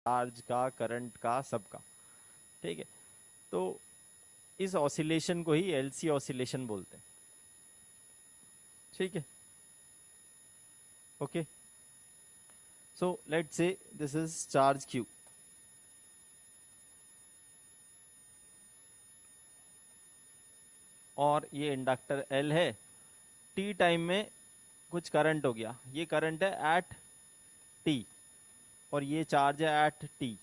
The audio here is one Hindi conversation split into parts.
चार्ज का, करंट का, सबका। ठीक है, तो इस ऑसिलेशन को ही एलसी ऑसिलेशन बोलते हैं। ठीक है, okay. So let's say this is charge Q, और ये इंडक्टर एल है। टी टाइम में कुछ करंट हो गया, ये करंट है एट टी, और ये चार्ज है एट टी।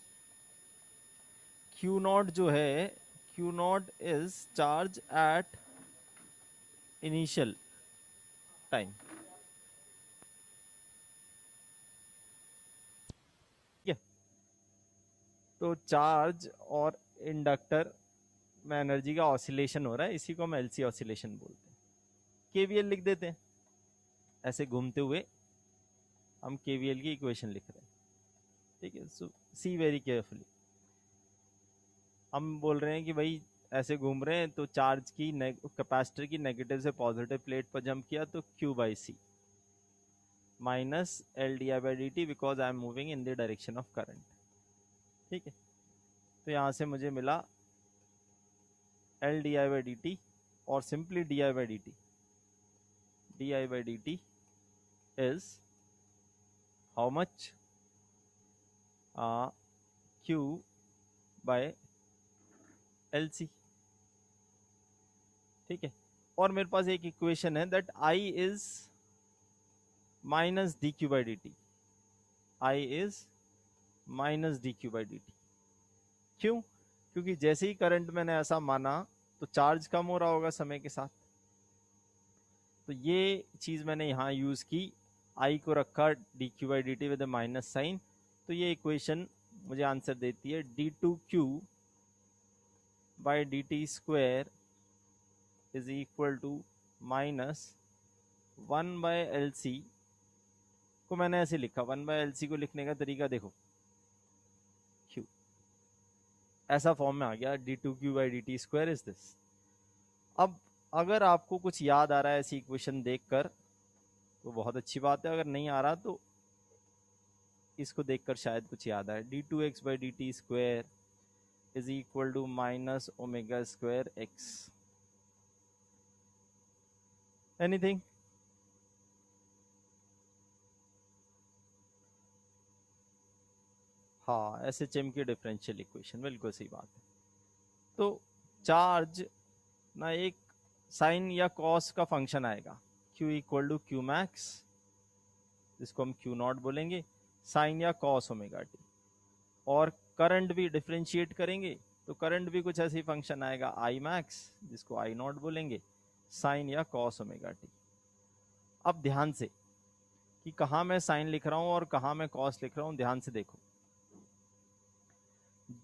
क्यू नॉट जो है, Q not is charge at initial time. ठीक है, तो चार्ज और इंडक्टर में एनर्जी का ऑसिलेशन हो रहा है, इसी को हम एलसी ऑसिलेशन बोलते हैं। केवीएल लिख देते हैं, ऐसे घूमते हुए हम केवीएल की इक्वेशन लिख रहे हैं। ठीक है, सो सी वेरी केयरफुली। हम बोल रहे हैं कि भाई ऐसे घूम रहे हैं, तो चार्ज की कैपेसिटर की नेगेटिव से पॉजिटिव प्लेट पर जंप किया तो q by c minus L d i by D t, because I am moving in the direction of current. ठीक है, तो यहां से मुझे मिला L d i by D t, और simply d i by D t, d i by D t is how much, q by L C. ठीक है, और मेरे पास एक इक्वेशन है that i is minus d Q by D T, I is minus d Q by D T. क्यों? क्योंकि जैसे ही करंट मैंने ऐसा माना तो चार्ज कम हो रहा होगा समय के साथ, तो ये चीज मैंने यहां यूज की, आई को रखा D Q by D T with minus sign, तो ये इक्वेशन मुझे आंसर देती है D two Q by D T square is equal to minus one by L C को मैंने ऐसे लिखा। वन बाय एल सी को लिखने का तरीका देखो, क्यू ऐसा फॉर्म में आ गया, D two Q by D T square is this. अब अगर आपको कुछ याद आ रहा है ऐसी इक्वेशन देखकर तो बहुत अच्छी बात है, अगर नहीं आ रहा तो इसको देखकर शायद कुछ याद आए। D two X by D T square is equal to minus omega square X. Anything? हाँ, एस एच एम की डिफरेंशियल इक्वेशन, बिल्कुल सही बात है। तो चार्ज ना एक साइन या कॉस का फंक्शन आएगा, Q equal to Q max, जिसको हम Q नॉट बोलेंगे, साइन या कॉस ओमेगा टी। और करंट भी डिफ्रेंशिएट करेंगे तो करंट भी कुछ ऐसे ही फंक्शन आएगा, आई मैक्स, जिसको आई नॉट बोलेंगे, साइन या कॉस ओमेगा टी। अब ध्यान से कि कहाँ मैं साइन लिख रहा हूं और कहाँ मैं कॉस लिख रहा हूं, ध्यान से देखो।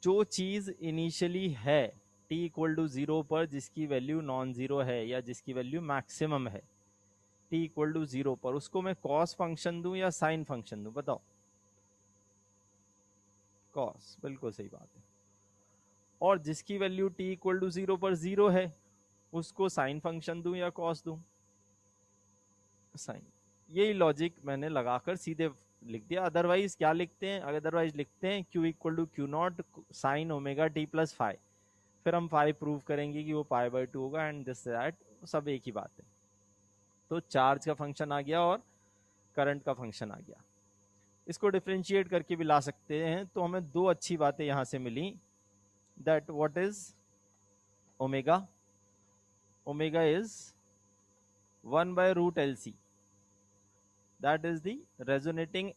जो चीज इनिशियली है t इक्वल टू जीरो पर, जिसकी वैल्यू नॉन जीरो है या जिसकी वैल्यू मैक्सिमम है t इक्वल टू जीरो पर, उसको मैं कॉस फंक्शन दूं या साइन फंक्शन दूं, बताओ? कॉस, बिल्कुल सही बात है। और जिसकी value t equal to zero पर जीरो है, उसको साइन फंक्शन दूं या कॉस दूं? साइन। यही लॉजिक मैंने लगाकर सीधे लिख दिया। अदरवाइज क्या लिखते हैं? अदरवाइज लिखते हैं Q equal to Q not sine omega T plus five, फिर हम फाइव प्रूव करेंगे कि वो पाई बाई टू होगा, एंड दिस दैट, सब एक ही बात है। तो चार्ज का फंक्शन आ गया और करंट का फंक्शन आ गया। इसको डिफ्रेंशिएट करके भी ला सकते हैं, तो हमें दो अच्छी बातें यहां से मिली, that what is omega, omega is one by root L C, that is the resonating,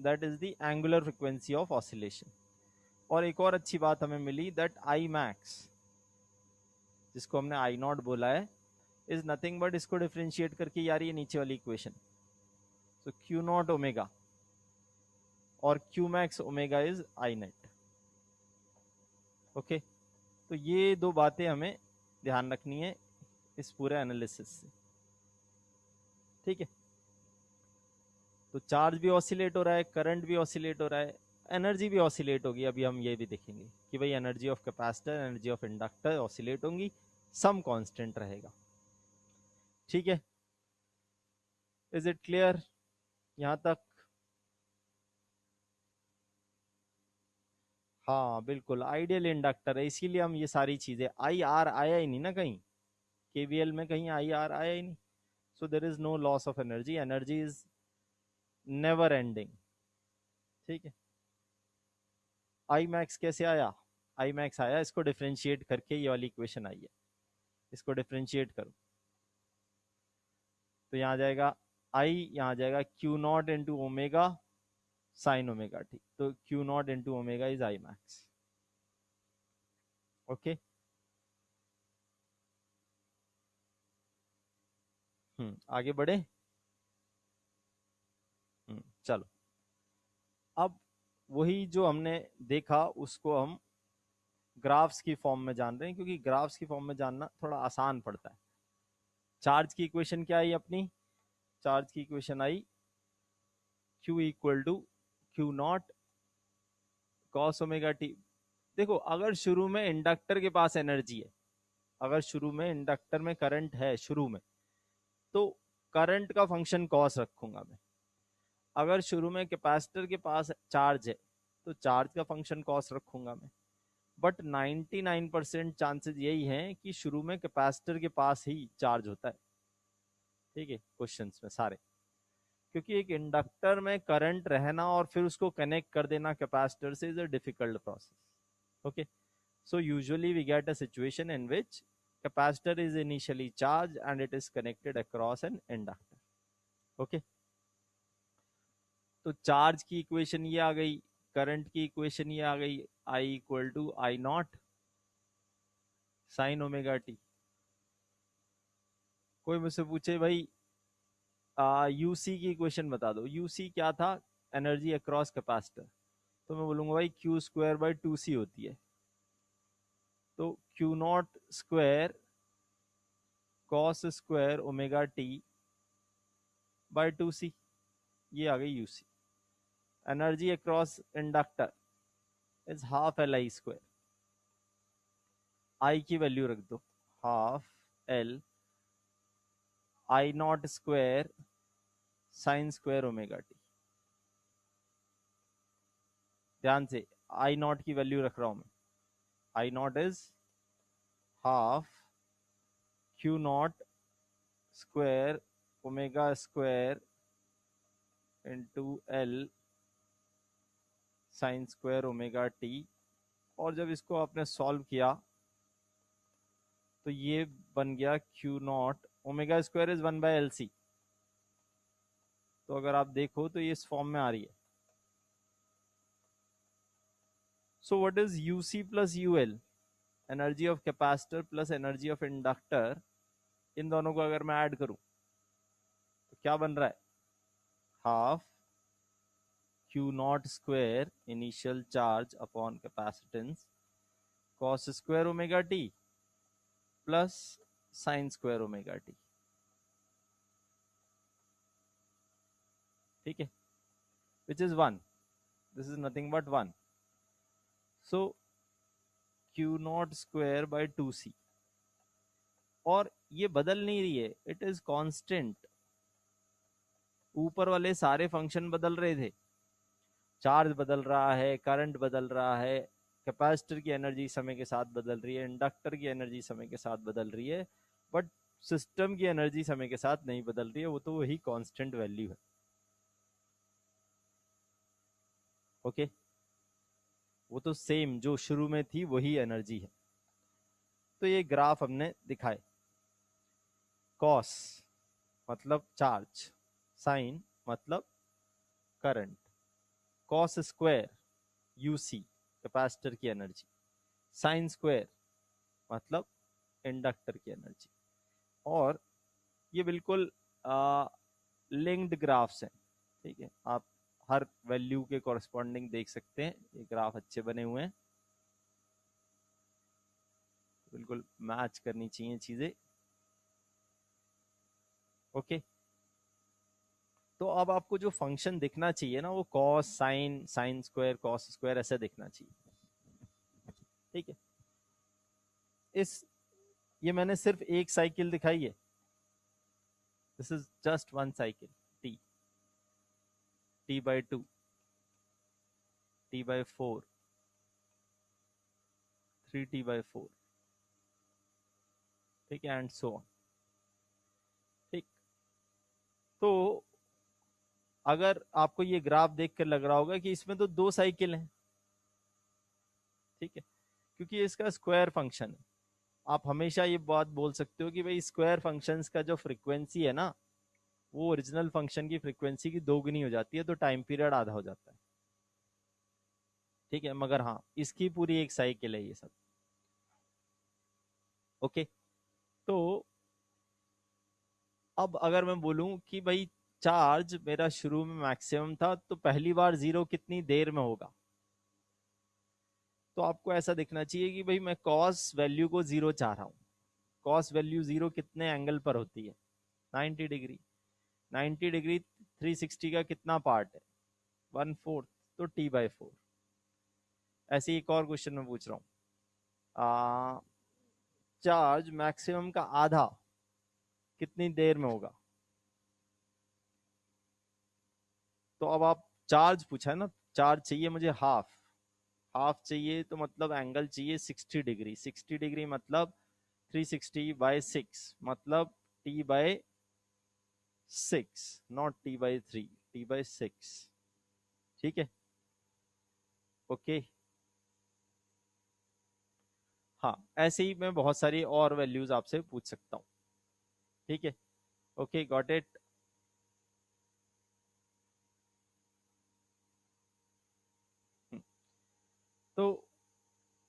that is the angular frequency of oscillation। और एक और अच्छी बात हमें मिली, that I max, जिसको हमने I नॉट बोला है, is nothing but, इसको डिफ्रेंशिएट करके यार ये नीचे वाली equation, so Q not omega और Q max omega is I net. Okay, तो ये दो बातें हमें ध्यान रखनी है इस पूरे एनालिसिस से। ठीक है, तो चार्ज भी ऑसिलेट हो रहा है, करंट भी ऑसिलेट हो रहा है, एनर्जी भी ऑसिलेट होगी। अभी हम ये भी देखेंगे कि भाई energy of capacitor, energy of inductor oscillate होंगी, सम कांस्टेंट रहेगा। ठीक है, इज इट क्लियर यहां तक? हाँ बिल्कुल आइडियल इंडक्टर है, इसीलिए हम ये सारी चीजें, आई आर आया ही नहीं ना कहीं, केवीएल में कहीं आई आर आया ही नहीं। So there is no loss of energy, energy is never ending. ठीक है। आई मैक्स कैसे आया? आई मैक्स आया, इसको डिफ्रेंशिएट करके ये वाली इक्वेशन आई है, इसको डिफ्रेंशिएट करो तो यहाँ जाएगा आई, यहाँ जाएगा q not into omega sine omega t, तो q not into omega is i max. Okay. आगे बढ़े। चलो, अब वही जो हमने देखा उसको हम ग्राफ्स की फॉर्म में जान रहे हैं, क्योंकि ग्राफ्स की फॉर्म में जानना थोड़ा आसान पड़ता है। चार्ज की इक्वेशन क्या आई अपनी? चार्ज की equation I Q equal to Q not cos omega T. देखो, अगर शुरू में इंडक्टर के पास एनर्जी है, अगर शुरू में इंडक्टर में करंट है शुरू में, तो करंट का फंक्शन कॉस रखूंगा मैं। अगर शुरू में कैपेसिटर के पास चार्ज है, तो चार्ज का फंक्शन कॉस रखूंगा मैं। बट 99% चांसेस यही हैं कि शुरू में कैपेसिटर के पास ही चार्ज होता है। ठीक है, क्वेश्चंस में सारे, क्योंकि एक इंडक्टर में करंट रहना और फिर उसको कनेक्ट कर देना कैपेसिटर से is a difficult process. Okay, so usually we get a situation in which capacitor is initially charged and it is connected across an inductor. Okay, तो चार्ज की इक्वेशन ये आ गई, करंट की इक्वेशन ये आ गई, I equal to I not sine omega T. कोई मुझसे पूछे भाई यूसी की इक्वेशन बता दो, यूसी क्या था? Energy across capacitor. तो मैं बोलूंगा भाई q square by two C होती है, तो q not square cos square omega t by two C, ये आ गई UC. Energy across inductor is half L i square, i की वैल्यू रख दो half L i not square sine square omega t. ध्यान से आई नॉट की वैल्यू रख रहा हूं मैं, i not is half q not square omega square into L sine square omega T. और जब इसको आपने सॉल्व किया तो ये बन गया Q not, omega square is one by L C, तो अगर आप देखो तो ये इस फॉर्म में आ रही है। So what is UC plus UL? Energy of capacitor plus energy of inductor, इन दोनों को अगर मैं ऐड करूं तो क्या बन रहा है? Half q not square initial charge upon capacitance cos square omega T plus sine square omega t. ठीक है, which is one, this is nothing but one. So q not square by two C, और ये बदल नहीं रही है, इट इज कांस्टेंट। ऊपर वाले सारे फंक्शन बदल रहे थे, चार्ज बदल रहा है, करंट बदल रहा है, कैपेसिटर की एनर्जी समय के साथ बदल रही है, इंडक्टर की एनर्जी समय के साथ बदल रही है, बट सिस्टम की एनर्जी समय के साथ नहीं बदल रही है, वो तो वही कांस्टेंट वैल्यू है। ओके, वो तो सेम जो शुरू में थी वही एनर्जी है। तो ये ग्राफ हमने दिखाए, कॉस मतलब चार्ज, साइन मतलब current, cos square UC capacitor की एनर्जी, साइन स्क्वायर मतलब इंडक्टर की एनर्जी। और ये बिल्कुल लिंक्ड ग्राफ्स हैं। ठीक है, आप हर वैल्यू के कॉरस्पॉन्डिंग देख सकते हैं, ये ग्राफ अच्छे बने हुए हैं, बिल्कुल मैच करनी चाहिए चीजें। ओके, तो अब आपको जो फंक्शन दिखना चाहिए ना, वो cos sine, sine square cos square ऐसे दिखना चाहिए। ठीक है, इस ये मैंने सिर्फ एक साइकिल दिखाई है, this is just one cycle, T, T by to, T by four, 3t/4, ठीक है, एंड सो ऑन। ठीक, तो अगर आपको ये ग्राफ देख कर लग रहा होगा कि इसमें तो 2 साइकिल हैं, ठीक है, क्योंकि इसका स्क्वायर फंक्शन है। आप हमेशा ये बात बोल सकते हो कि भाई स्क्वायर फंक्शंस का जो फ्रीक्वेंसी है ना, वो ओरिजिनल फंक्शन की फ्रीक्वेंसी की दोगुनी हो जाती है, तो टाइम पीरियड आधा हो जाता है, ठीक है। मगर हाँ, इसकी पूरी एक साइकिल है ये सब। ओके, तो अब अगर मैं बोलूं कि भाई चार्ज मेरा शुरू में मैक्सिमम था, तो पहली बार जीरो कितनी देर में होगा, तो आपको ऐसा दिखना चाहिए कि भाई मैं कॉस वैल्यू को जीरो चाह रहा हूँ। कॉस वैल्यू जीरो कितने एंगल पर होती है, 90 डिग्री। 90 डिग्री 360 का कितना पार्ट है, 1/4, तो t/4। ऐसे एक और क्वेश्चन में पूछ रहा हूँ, चार्ज मैक्सिमम का आधा कितनी देर में होगा। तो अब आप, चार्ज पूछा है ना, चार्ज चाहिए मुझे हाफ। हाफ चाहिए तो मतलब एंगल चाहिए 60 डिग्री। 60 डिग्री मतलब 360/6, मतलब t/6, नॉट t/3, t/6, ठीक है। ओके, हाँ, ऐसे ही मैं बहुत सारी और वैल्यूज आपसे पूछ सकता हूँ, ठीक है। Okay, got it. तो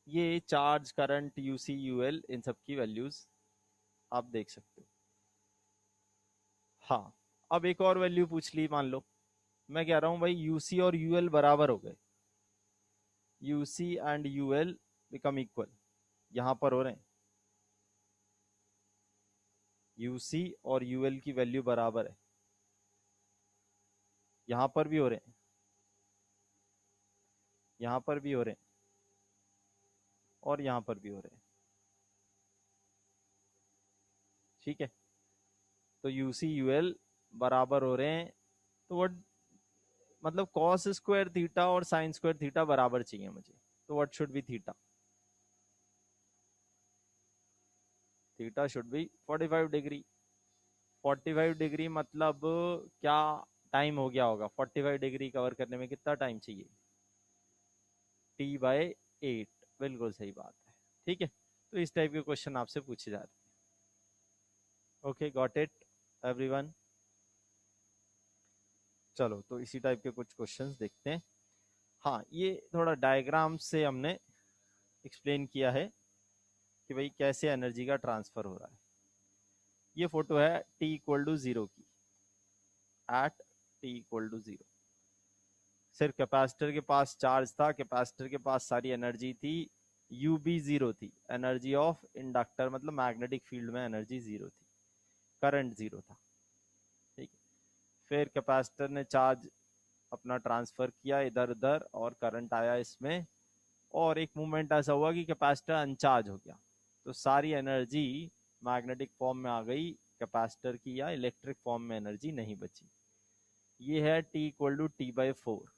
ये चार्ज, करंट, यूसी, यूएल, इन सब की वैल्यूज आप देख सकते हो। हाँ, अब एक और वैल्यू पूछ ली, मान लो मैं कह रहा हूं भाई यूसी और यूएल बराबर हो गए, UC and UL become equal, यहां पर हो रहे हैं, यूसी और यूएल की वैल्यू बराबर है, यहां पर भी हो रहे हैं, यहां पर भी हो रहे हैं, और यहां पर भी हो रहे हैं, ठीक है। तो यूसी यूएल बराबर हो रहे हैं, तो व्हाट, मतलब कॉस स्क्वायर थीटा और साइन स्क्वायर थीटा बराबर चाहिए मुझे, तो what should be theta. Theta should be 45 degree. 45 degree मतलब क्या टाइम हो गया होगा, 45 डिग्री कवर करने में कितना टाइम चाहिए, t/8, बिल्कुल सही बात है, ठीक है। तो इस टाइप के क्वेश्चन आपसे पूछे जा रहे हैं। Okay, got it everyone. चलो, तो इसी टाइप के कुछ क्वेश्चंस देखते हैं। हाँ, ये थोड़ा डायग्राम से हमने एक्सप्लेन किया है कि भाई कैसे एनर्जी का ट्रांसफर हो रहा है। ये फोटो है t=0 की, एट t=0। सिर्फ कैपेसिटर के पास चार्ज था, कैपेसिटर के पास सारी एनर्जी थी, यू बी जीरो थी, एनर्जी ऑफ इंडक्टर मतलब मैग्नेटिक फील्ड में एनर्जी जीरो थी, करंट जीरो था, ठीक है। फिर कैपेसिटर ने चार्ज अपना ट्रांसफर किया इधर उधर, और करंट आया इसमें, और एक मोमेंट ऐसा हुआ कि कैपेसिटर अनचार्ज हो गया, तो सारी एनर्जी मैग्नेटिक फॉर्म में आ गई कैपेसिटर की, या इलेक्ट्रिक फॉर्म में एनर्जी नहीं बची। ये है t=t/4।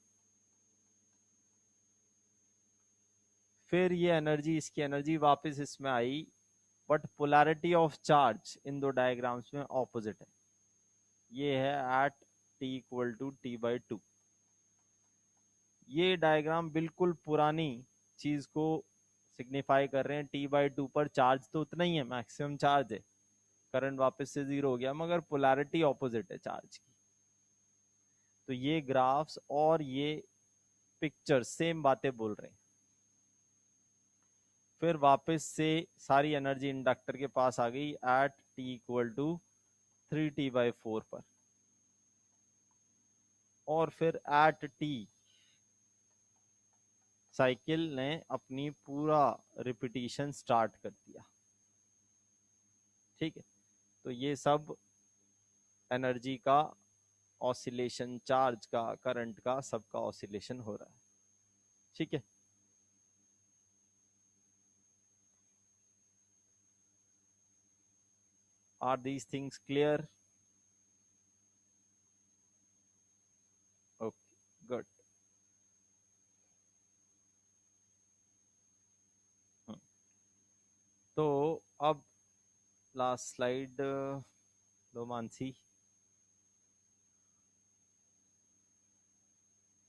फिर ये एनर्जी, इसकी एनर्जी वापस इसमें आई, बट पोलैरिटी ऑफ चार्ज इन दो डायग्राम्स में ऑपोजिट है। ये है एट t=t/2। ये डायग्राम बिल्कुल पुरानी चीज को सिग्निफाई कर रहे हैं, t/2 पर चार्ज तो उतना ही है, मैक्सिमम चार्ज है, करंट वापस से जीरो हो गया, मगर पोलैरिटी ऑपोजिट है चार्ज की। तो ये ग्राफ्स और ये पिक्चर सेम बातें बोल रहे हैं। फिर वापस से सारी एनर्जी इंडक्टर के पास आ गई एट t=3t/4 पर, और फिर एट t साइकिल ने अपनी पूरा रिपीटिशन स्टार्ट कर दिया, ठीक है। तो ये सब एनर्जी का ऑसिलेशन, चार्ज का, करंट का, सबका ऑसिलेशन हो रहा है, ठीक है। Are these things clear? Okay, good. अब लास्ट स्लाइड लो मानसी,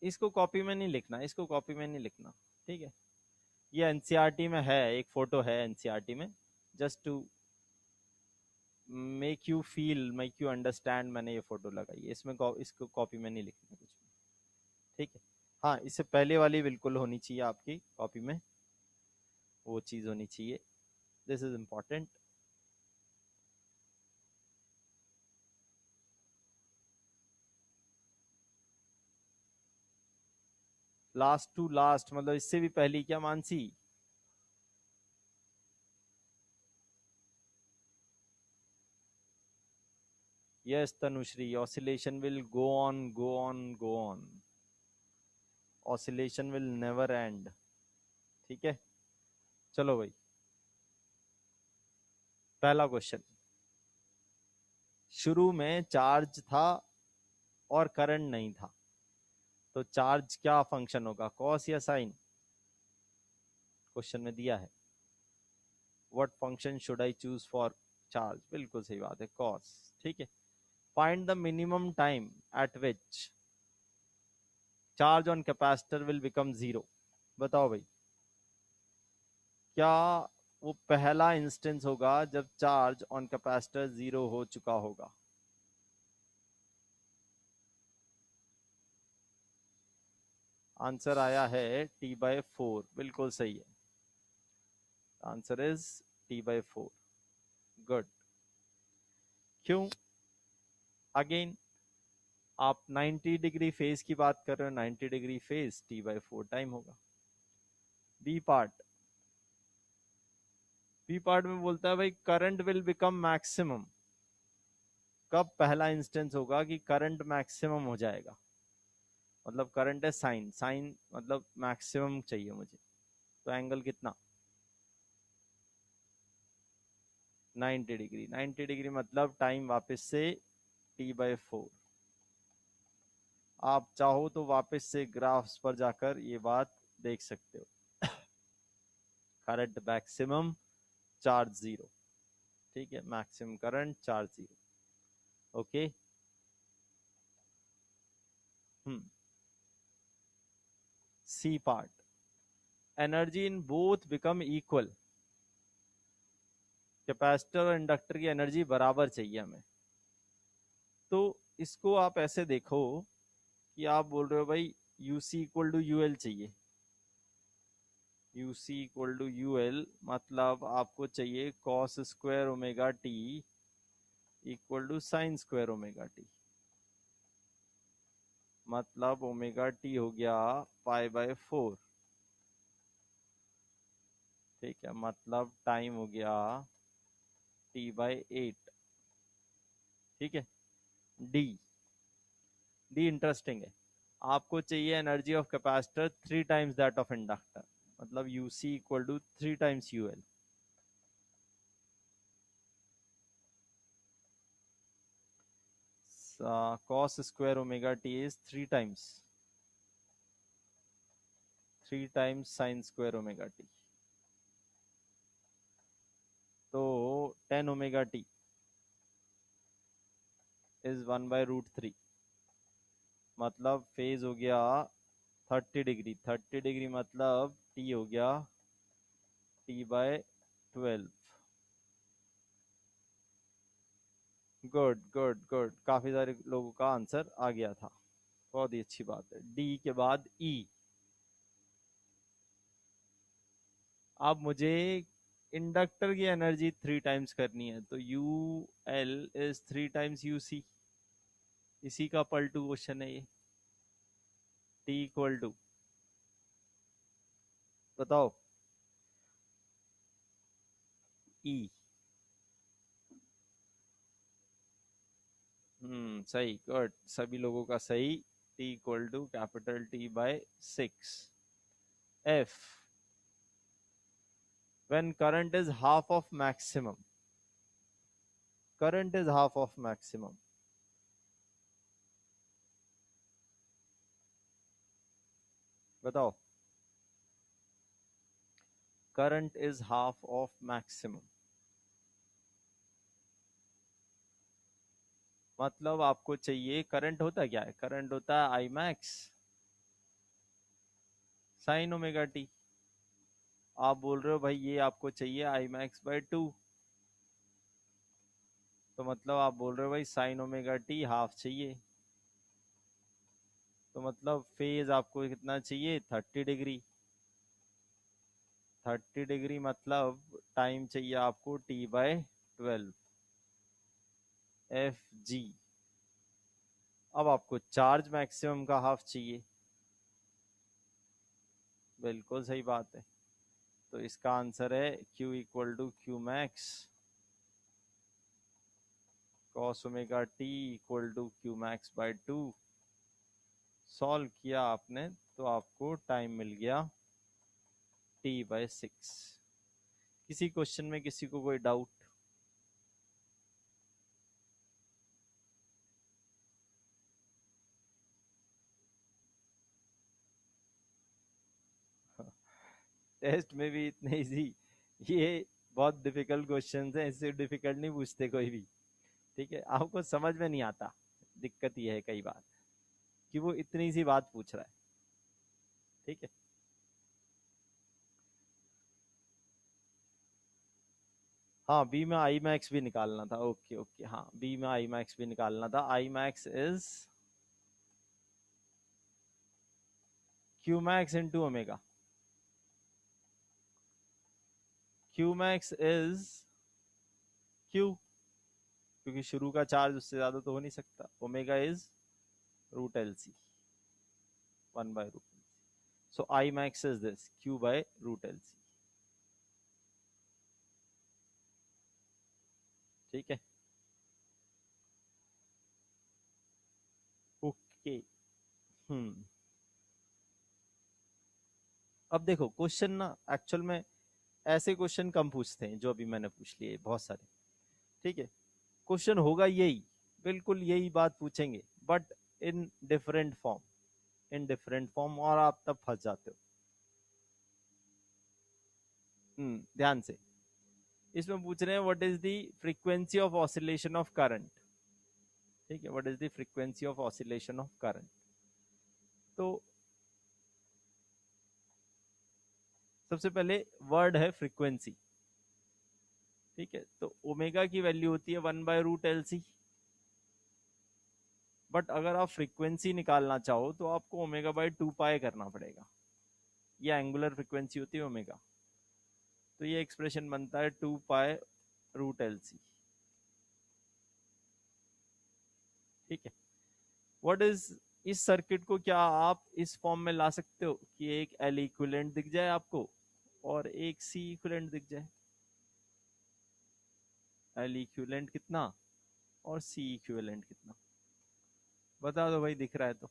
इसको कॉपी में नहीं लिखना, इसको कॉपी में नहीं लिखना, ठीक है। ये एनसीईआरटी में है, एक फोटो है एनसीईआरटी में, just to make you feel, make you understand, मैंने ये फोटो लगाई है, इसमें इसको कॉपी में नहीं लिखना कुछ भी, ठीक है। हाँ, इससे पहले वाली बिल्कुल होनी चाहिए आपकी कॉपी में, वो चीज होनी चाहिए, this is important. Last to last मतलब इससे भी पहली क्या Mansi? Yes Tanushree, oscillation will go on go on go on, oscillation will never end, ठीक है। चलो भाई, पहला क्वेश्चन, शुरू में चार्ज था और करंट नहीं था, तो चार्ज क्या फंक्शन होगा, कॉस या साइन? क्वेश्चन में दिया है, what function should I choose for charge, बिल्कुल सही बात है, कॉस, ठीक है। Find the minimum time eight which charge on capacitor will become zero, बताओ भाई, क्या वो पहला इंस्टेंस होगा जब चार्ज ऑन कैपेसिटर जीरो हो चुका होगा? आंसर आया है T/4, बिल्कुल सही है, आंसर इज T/4, गुड। क्यों? अगेन आप 90 डिग्री फेज की बात कर रहे हो, 90 डिग्री फेज T/4 टाइम होगा। बी पार्ट, बी पार्ट में बोलता है भाई करंट विल बिकम मैक्सिमम, कब पहला इंस्टेंस होगा कि करंट मैक्सिमम हो जाएगा, मतलब करंट है साइन, साइन मतलब मैक्सिमम चाहिए मुझे, तो एंगल कितना, 90 डिग्री, 90 डिग्री मतलब टाइम वापस से T/4। आप चाहो तो वापस से ग्राफ्स पर जाकर ये बात देख सकते हो, करंट मैक्सिमम चार्ज जीरो, ठीक है, maximum current charge zero, okay. Hmm, C part, energy in both become equal, capacitor और इंडक्टर की एनर्जी बराबर चाहिए हमें, तो इसको आप ऐसे देखो कि आप बोल रहे हो भाई U C equal to U L चाहिए, U C equal to U L मतलब आपको चाहिए cos square omega T equal to sine square omega t, मतलब ओमेगा टी हो गया π/4, ठीक है, मतलब टाइम हो गया T/8, ठीक है। डी, डी इंटरेस्टिंग है, आपको चाहिए energy of capacitor 3 times that of inductor, मतलब U C equal to 3 times U L, cos square omega t is 3 times sin square omega t, तो 10 ओमेगा टी इज 1/√3, मतलब फेज हो गया 30 डिग्री, 30 डिग्री मतलब टी हो गया T/12, गुड गुड गुड, काफी सारे लोगों का आंसर आ गया था, बहुत ही अच्छी बात है। डी के बाद ई, अब मुझे इंडक्टर की एनर्जी 3 टाइम्स करनी है, तो U L is 3 times U C, इसी का पलटू क्वेश्चन है ये, टी इक्वल टू, बताओ, ई, सही, गुड, सभी लोगों का सही, T equal to capital T/6। F, when current is half of maximum, current is half of maximum, बताओ, current is half of maximum, मतलब आपको चाहिए, करंट होता क्या है, करंट होता है I max sine omega T. आप बोल रहे हो भाई ये आपको चाहिए आई मैक्स बाय 2, तो मतलब आप बोल रहे हो भाई साइन ओमेगा टी हाफ चाहिए, तो मतलब फेज आपको कितना चाहिए, 30 डिग्री। 30 डिग्री मतलब टाइम चाहिए आपको T/12 एफ जी। अब आपको चार्ज मैक्सिमम का हाफ चाहिए, बिल्कुल सही बात है। तो इसका आंसर है Q equal to Q max cos omega T equal to Q max by 2। Solve किया आपने तो आपको टाइम मिल गया T/6। किसी क्वेश्चन में किसी को कोई डाउट? टेस्ट में भी इतने इजी, ये बहुत डिफिकल्ट क्वेश्चन है, इससे डिफिकल्ट नहीं पूछते कोई भी। ठीक है, आपको समझ में नहीं आता, दिक्कत ये है कई बार कि वो इतनी सी बात पूछ रहा है। ठीक है, हाँ बी में आई मैक्स भी निकालना था, ओके ओके, हाँ बी में आई मैक्स भी निकालना था। आई max is Q max into omega. Q max is Q, क्योंकि शुरू का चार्ज उससे ज्यादा तो हो नहीं सकता। Omega is root L C, 1/√। So I max is this Q/√LC। ठीक है, ओके। हम्म, अब देखो क्वेश्चन ना एक्चुअल में ऐसे क्वेश्चन कम पूछते हैं जो अभी मैंने पूछ लिए बहुत सारे। ठीक है, क्वेश्चन होगा यही, बिल्कुल यही बात पूछेंगे, but in different form, in different form, और आप तब फंस जाते हो। ध्यान से, इसमें पूछ रहे हैं what is the frequency of oscillation of current. ठीक है, what is the frequency of oscillation of current. तो सबसे पहले वर्ड है फ्रीक्वेंसी। ठीक है, तो ओमेगा की वैल्यू होती है 1/√LC, बट अगर आप फ्रीक्वेंसी निकालना चाहो तो आपको ओमेगा बाय 2 पाई करना पड़ेगा। ये एंगुलर फ्रीक्वेंसी होती है ओमेगा, तो ये एक्सप्रेशन बनता है 2 पाई√LC। ठीक है, व्हाट इज, इस सर्किट को क्या आप इस फॉर्म में ला सकते हो कि एक एल इक्विवेलेंट दिख जाए आपको और एक सी इक्विवेलेंट दिख जाए। एल इक्विवेलेंट कितना और सी इक्विवेलेंट कितना, बता दो भाई, दिख रहा है तो।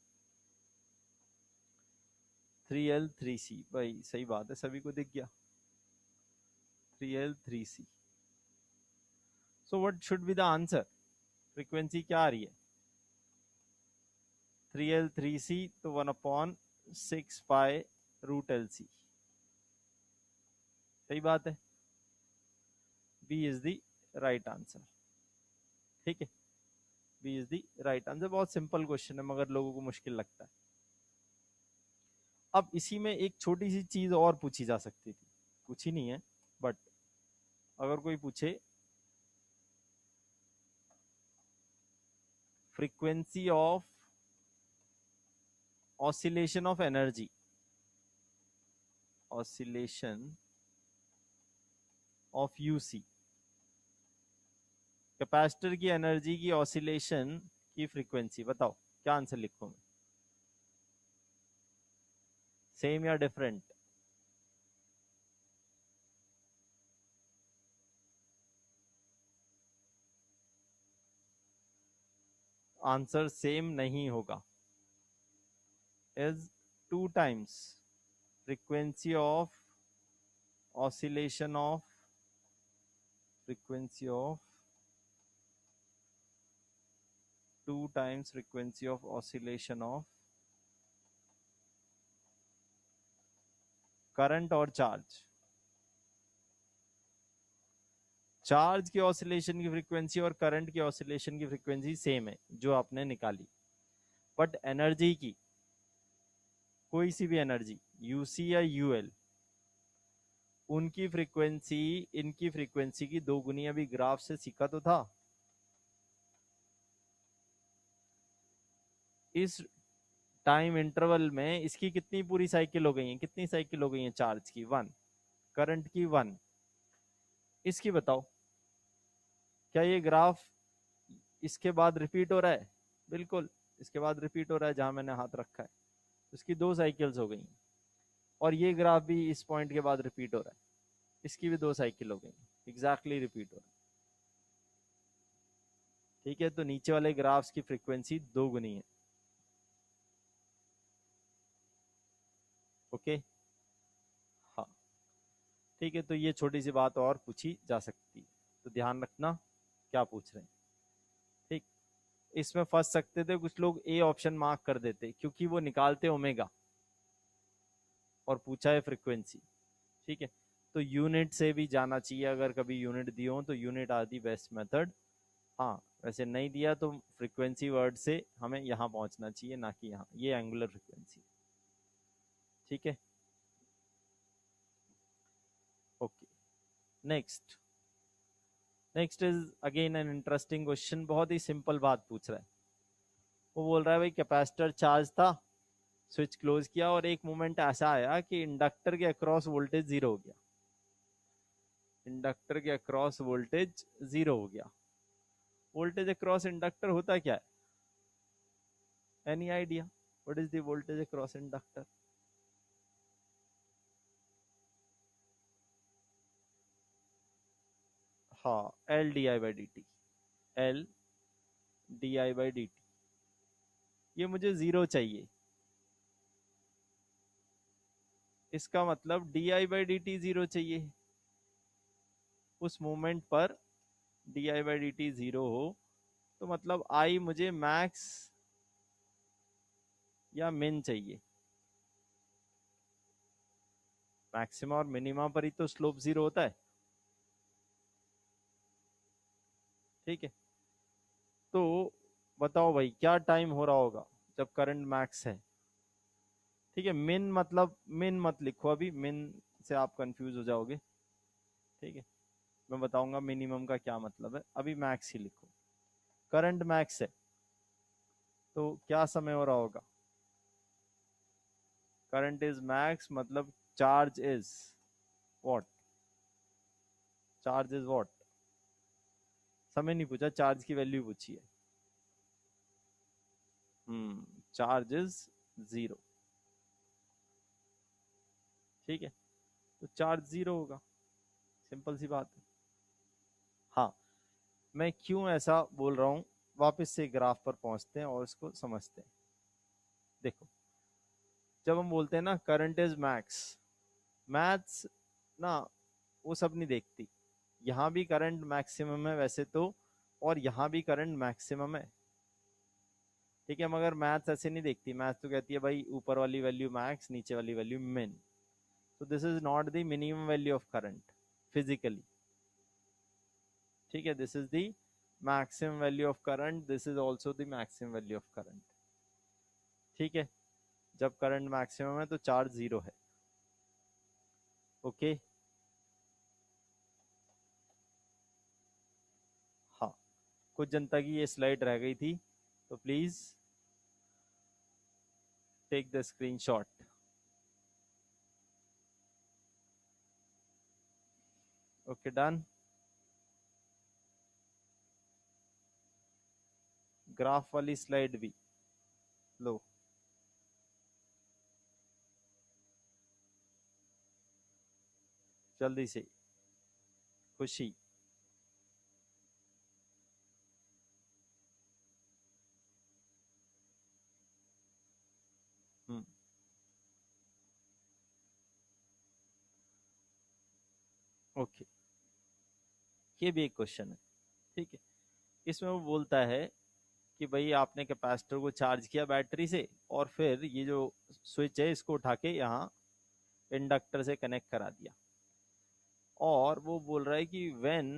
3L 3C, भाई सही बात है, सभी को दिख गया 3L 3C। So what should be the answer, frequency क्या आ रही है, 3L 3C, तो 1/6 पाई√LC। सही बात है, B is the right answer. ठीक है, B is the right answer. बहुत सिंपल क्वेश्चन है मगर लोगों को मुश्किल लगता है। अब इसी में एक छोटी सी चीज और पूछी जा सकती थी, पूछी नहीं है, बट अगर कोई पूछे frequency of oscillation of energy, oscillation of UC, capacitor की एनर्जी की ऑसिलेशन की फ्रीक्वेंसी बताओ, क्या आंसर लिखूं मैं, सेम या डिफरेंट? आंसर सेम नहीं होगा, is 2 times frequency of oscillation of, frequency of 2 times frequency of oscillation of current और चार्ज। चार्ज के ऑसिलेशन की फ्रीक्वेंसी और करंट के ऑसिलेशन की फ्रीक्वेंसी सेम है जो आपने निकाली, बट एनर्जी की, कोई सी भी एनर्जी यूसी या यूएल, उनकी फ्रीक्वेंसी इनकी फ्रीक्वेंसी की दो गुनी। अभी ग्राफ से सीखा तो था। इस टाइम इंटरवल में इसकी कितनी पूरी साइकिल हो गई है, कितनी साइकिल हो गई है चार्ज की? 1, करंट की 1। इसकी बताओ, क्या ये ग्राफ इसके बाद रिपीट हो रहा है? बिल्कुल इसके बाद रिपीट हो रहा है जहां मैंने हाथ रखा है। इसकी 2 साइकिल्स हो गई। और ये ग्राफ भी इस पॉइंट के बाद रिपीट हो रहा है, इसकी भी 2 साइकिल हो गई, एग्जैक्टली रिपीट हो रहा है। ठीक है, तो नीचे वाले ग्राफ्स की फ्रीक्वेंसी 2 गुनी है। ओके, हाँ ठीक है, तो ये छोटी सी बात और पूछी जा सकती है, तो ध्यान रखना क्या पूछ रहे हैं। ठीक, इसमें फंस सकते थे कुछ लोग, ए ऑप्शन मार्क कर देते क्योंकि वो निकालते ओमेगा और पूछा है फ्रीक्वेंसी। ठीक है, तो यूनिट से भी जाना चाहिए, अगर कभी यूनिट दिए हो तो unit are the best method. हाँ, वैसे नहीं दिया तो फ्रीक्वेंसी वर्ड से हमें यहाँ पहुंचना चाहिए, ना कि यहाँ। ये एंगुलर फ्रीक्वेंसी। ठीक है, okay. Next next is again an interesting question. बहुत ही सिंपल बात पूछ रहा है। वो बोल रहा है भाई कैपेसिटर चार्ज था, स्विच क्लोज किया और एक मोमेंट ऐसा आया कि इंडक्टर के अक्रॉस वोल्टेज 0 हो गया। इंडक्टर के अक्रॉस वोल्टेज 0 हो गया। वोल्टेज अक्रॉस इंडक्टर होता क्या है? Any idea what is the voltage across inductor? हाँ, L d i by D t. L d i by D t. ये मुझे 0 चाहिए, इसका मतलब d i by D t 0 चाहिए। उस मोमेंट पर d i by D t 0 हो तो मतलब आई मुझे मैक्स या मिन चाहिए। मैक्सिमा और मिनिमा पर ही तो स्लोप 0 होता है। ठीक है, तो बताओ भाई क्या टाइम हो रहा होगा जब करंट मैक्स है? ठीक है, मिन मतलब मिन मत लिखो अभी, मिन से आप कंफ्यूज हो जाओगे। ठीक है, मैं बताऊंगा मिनिमम का क्या मतलब है, अभी मैक्स ही लिखो। करंट मैक्स है तो क्या समय हो रहा होगा? करंट इज मैक्स मतलब charge is what? Charge is what? समय नहीं पूछा, चार्ज की वैल्यू पूछी है। Charge is 0। ठीक है, तो चार्ज 0 होगा, सिंपल सी बात है। हाँ, मैं क्यों ऐसा बोल रहा हूं, वापस से ग्राफ पर पहुंचते हैं और इसको समझते हैं। देखो, जब हम बोलते हैं ना करंट इज मैक्स, मैथ्स ना वो सब नहीं देखती। यहाँ भी करंट मैक्सिमम है वैसे तो, और यहाँ भी करंट मैक्सिमम है। ठीक है, मगर मैथ्स ऐसे नहीं देखती। मैथ्स तो कहती है भाई ऊपर वाली वैल्यू मैक्स, नीचे वाली वैल्यू मिन। तो this is not the minimum value of current physically. ठीक है, this is the maximum value of current, this is also the maximum value of current. ठीक है, जब करंट मैक्सिमम है तो चार्ज 0 है। ओके, हाँ, कुछ जनता की ये स्लाइड रह गई थी तो please take the screenshot. Okay, done. Graph वाली स्लाइड भी लो। जल्दी से, खुशी। हम्म, ओके, ये भी एक क्वेश्चन है। ठीक है, इसमें वो बोलता है कि भाई आपने कैपेसिटर को चार्ज किया बैटरी से और फिर ये जो स्विच है इसको उठा के यहाँ इंडक्टर से कनेक्ट करा दिया। और वो बोल रहा है कि when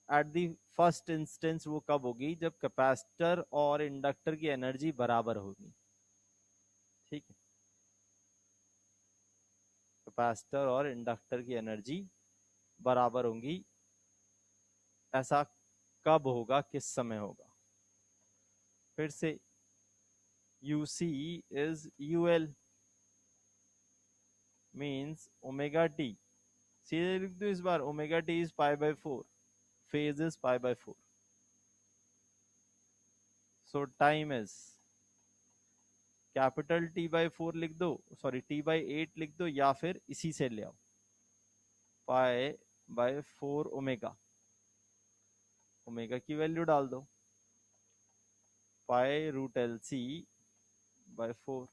at the first instance वो कब होगी, जब कैपेसिटर और इंडक्टर की एनर्जी बराबर होगी। ठीक है, कैपेसिटर और इंडक्टर की एनर्जी बराबर होंगी। ऐसा कब होगा, किस समय होगा? फिर से UC is UL means omega t. सीधे लिख दो इस बार, omega t is π/4, phase is π/4, so time is capital T/4 लिख दो, सॉरी T/8 लिख दो, या फिर इसी से ले आओ π/4 ओमेगा। ओमेगा की वैल्यू डाल दो, π√LC/4।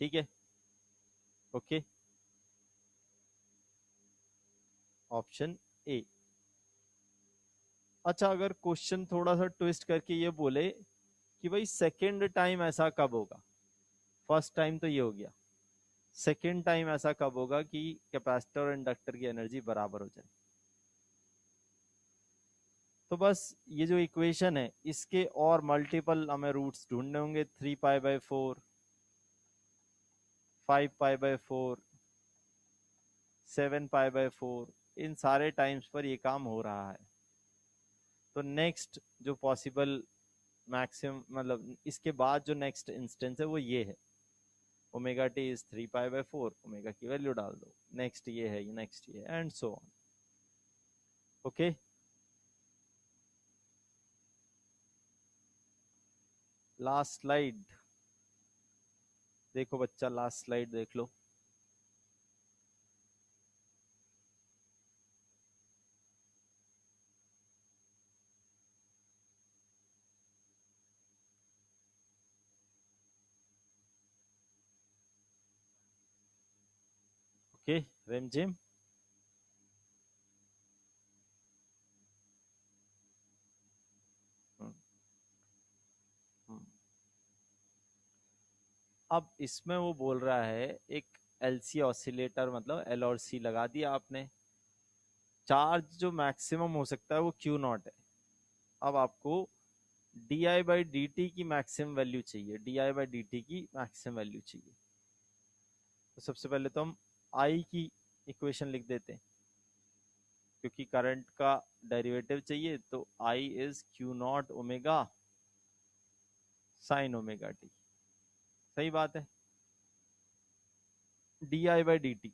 ठीक है, ओके, ऑप्शन ए। अच्छा, अगर क्वेश्चन थोड़ा सा ट्विस्ट करके ये बोले कि भाई सेकेंड टाइम ऐसा कब होगा, फर्स्ट टाइम तो ये हो गया, सेकेंड टाइम ऐसा कब होगा कि कैपेसिटर और इंडक्टर की एनर्जी बराबर हो जाए, तो बस ये जो इक्वेशन है इसके और मल्टीपल हमें रूट्स ढूंढने होंगे। 3π/4, 5π/4, 7π/4, इन सारे टाइम्स पर ये काम हो रहा है। तो नेक्स्ट जो पॉसिबल मैक्सिमम, मतलब इसके बाद जो नेक्स्ट इंस्टेंस है वो ये है, ओमेगा टी इज 3π/4, ओमेगा की वैल्यू डाल दो, नेक्स्ट ये है, नेक्स्ट ये, and so on. Okay, last slide देखो बच्चा, लास्ट स्लाइड देख लो। ओके, रेमजिम, अब इसमें वो बोल रहा है एक LC ऑसिलेटर, मतलब L और C लगा दिया आपने, चार्ज जो मैक्सिमम हो सकता है वो Q0 है। अब आपको di/dt की मैक्सिमम वैल्यू चाहिए, di/dt की मैक्सिमम वैल्यू चाहिए। तो सबसे पहले तो हम I की इक्वेशन लिख देते हैं, क्योंकि करंट का डेरिवेटिव चाहिए, तो I is Q0 omega sine omega T. सही बात है, di/dt,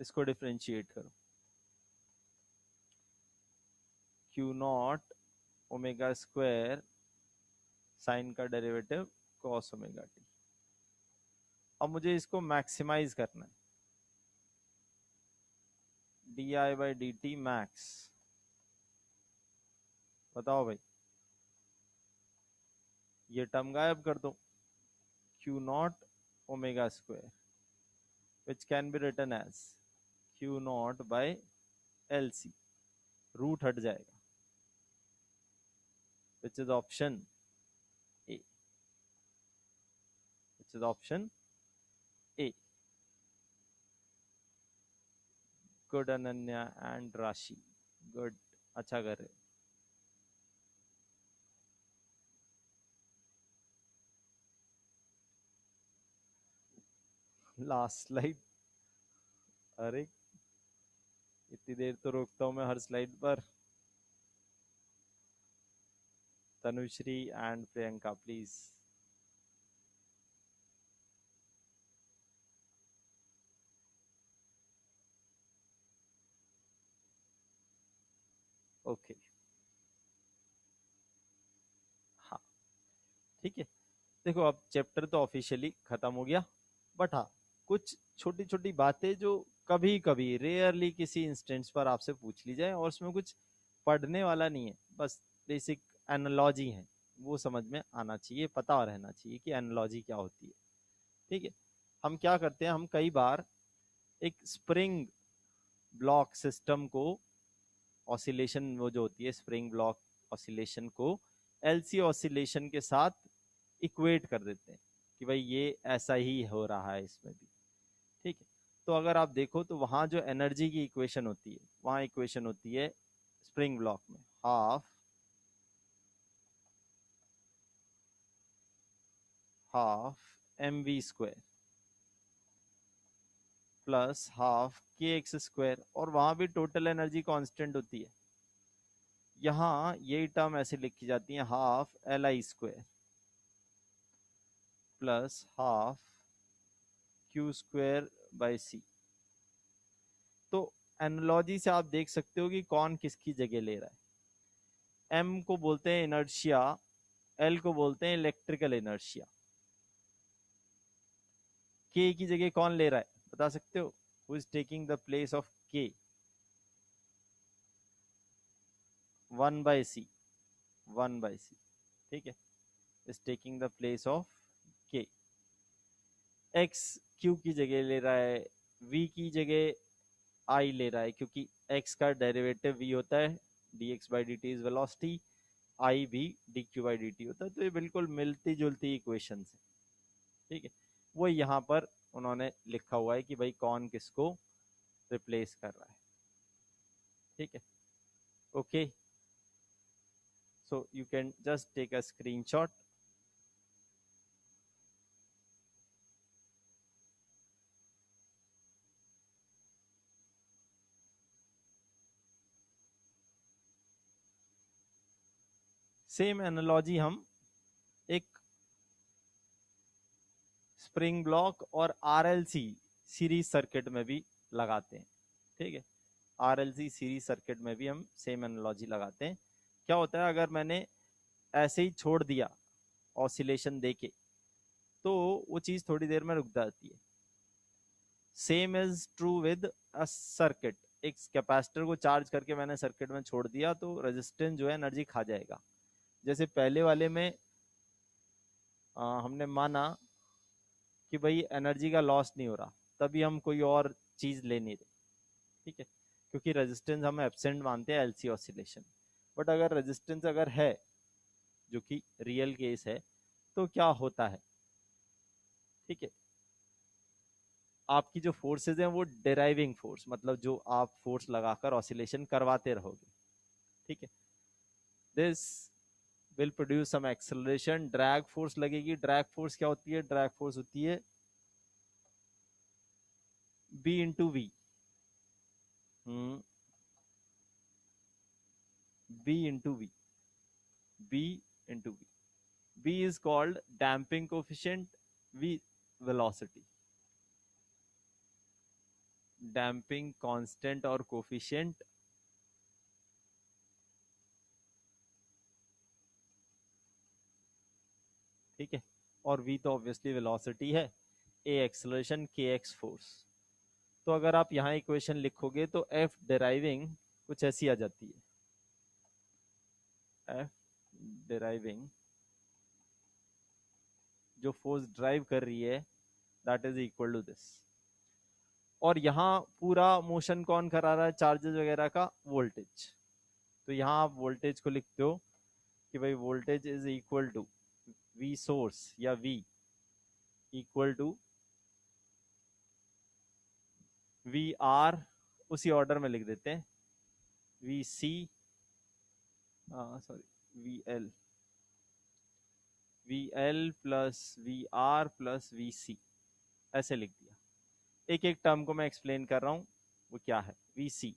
इसको डिफ्रेंशिएट करो, Q0 ओमेगा स्क्वायर साइन का डेरिवेटिव कॉस ओमेगा टी। अब मुझे इसको मैक्सिमाइज करना है, di/dt मैक्स, बताओ भाई, ये टर्म गायब कर दो, Q0 omega square which can be written as Q0/LC, root हट जाएगा, which is option A, which is option A. Good Ananya and राशि, गुड, अच्छा कर रहे। लास्ट स्लाइड, अरे इतनी देर तो रोकता हूं मैं हर स्लाइड पर। Tanushree and Priyanka please. Okay, हाँ ठीक है। देखो अब चैप्टर तो ऑफिशियली खत्म हो गया, बट हाँ कुछ छोटी छोटी बातें जो कभी कभी रेयरली किसी इंस्टेंस पर आपसे पूछ ली जाए, और उसमें कुछ पढ़ने वाला नहीं है, बस बेसिक एनालॉजी है, वो समझ में आना चाहिए, पता रहना चाहिए कि एनालॉजी क्या होती है। ठीक है, हम क्या करते हैं, हम कई बार एक स्प्रिंग ब्लॉक सिस्टम को, ऑसिलेशन वो जो होती है स्प्रिंग ब्लॉक ऑसिलेशन को LC ऑसिलेशन के साथ इक्वेट कर देते हैं कि भाई ये ऐसा ही हो रहा है इसमें भी। ठीक है, तो अगर आप देखो तो वहां जो एनर्जी की इक्वेशन होती है, वहां इक्वेशन होती है स्प्रिंग ब्लॉक में half mv² plus half kx², और वहां भी टोटल एनर्जी कांस्टेंट होती है। यहाँ यही टर्म ऐसे लिखी जाती है half li² plus half q²/c। तो एनालॉजी से आप देख सकते हो कि कौन किसकी जगह ले रहा है। m को बोलते हैं इनर्शिया, l को बोलते हैं इलेक्ट्रिकल इनर्शिया। k की जगह कौन ले रहा है बता सकते हो? Who is taking the place of k? 1/c, 1/c। ठीक है, is taking the place of k। x q की जगह ले रहा है, v की जगह i ले रहा है, क्योंकि x का डेरिवेटिव v होता है, dx/dt इज वेलोसिटी, i भी dq/dt होता है। तो ये बिल्कुल मिलती जुलती इक्वेशन है। ठीक है, वो यहाँ पर उन्होंने लिखा हुआ है कि भाई कौन किसको रिप्लेस कर रहा है। ठीक है, okay, so you can just take a screenshot। Same analogy हम एक स्प्रिंग ब्लॉक और आरएलसी सीरीज सर्किट में भी लगाते हैं। ठीक है, आरएलसी सीरीज सर्किट में भी हम सेम एनालॉजी लगाते हैं। क्या होता है, अगर मैंने ऐसे ही छोड़ दिया ऑसिलेशन देके, तो वो चीज थोड़ी देर में रुक जाती है। Same is true with a circuit. एक कैपेसिटर को चार्ज करके मैंने सर्किट में छोड़ दिया तो रेजिस्टेंस जो है एनर्जी खा जाएगा। जैसे पहले वाले में हमने माना कि भाई एनर्जी का लॉस नहीं हो रहा, तभी हम कोई और चीज ले नहीं रहे। ठीक है, क्योंकि रेजिस्टेंस हम एब्सेंट मानते हैं एलसी ऑसिलेशन। बट अगर रेजिस्टेंस अगर है, जो कि रियल केस है, तो क्या होता है? ठीक है, आपकी जो फोर्सेज हैं वो डिराइविंग फोर्स, मतलब जो आप फोर्स लगाकर ऑसिलेशन करवाते रहोगे। ठीक है, this will produce some acceleration, drag force लगेगी। ड्रैग फोर्स क्या होती है? ड्रैग फोर्स होती है b into V. b into V, b into V. b is called damping coefficient, v velocity, damping constant और coefficient। ठीक है, और v तो ऑब्वियसली वेलोसिटी है, a acceleration, k x force. तो अगर आप यहाँ इक्वेशन लिखोगे तो f डिराइविंग कुछ ऐसी आ जाती है। f डिराइविंग, जो फोर्स ड्राइव कर रही है, that is equal to this. और यहाँ पूरा मोशन कौन करा रहा है चार्जेस वगैरह का? वोल्टेज। तो यहाँ आप वोल्टेज को लिखते हो कि भाई voltage is equal to V source, या v equal to V R, उसी ऑर्डर में लिख देते हैं, V C, sorry, V L, V L plus V R plus V C, ऐसे लिख दिया। एक एक टर्म को मैं एक्सप्लेन कर रहा हूं, वो क्या है। V C,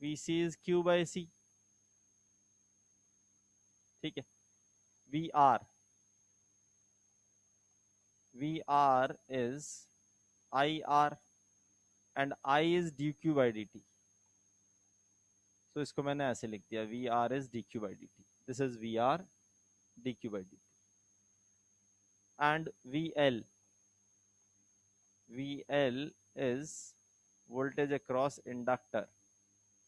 V C is q/c। ठीक है, V R is I R, and I is dq/dt। तो इसको मैंने ऐसे लिख दिया, V R is dq/dt, this is V R dq/dt। And VL is voltage across inductor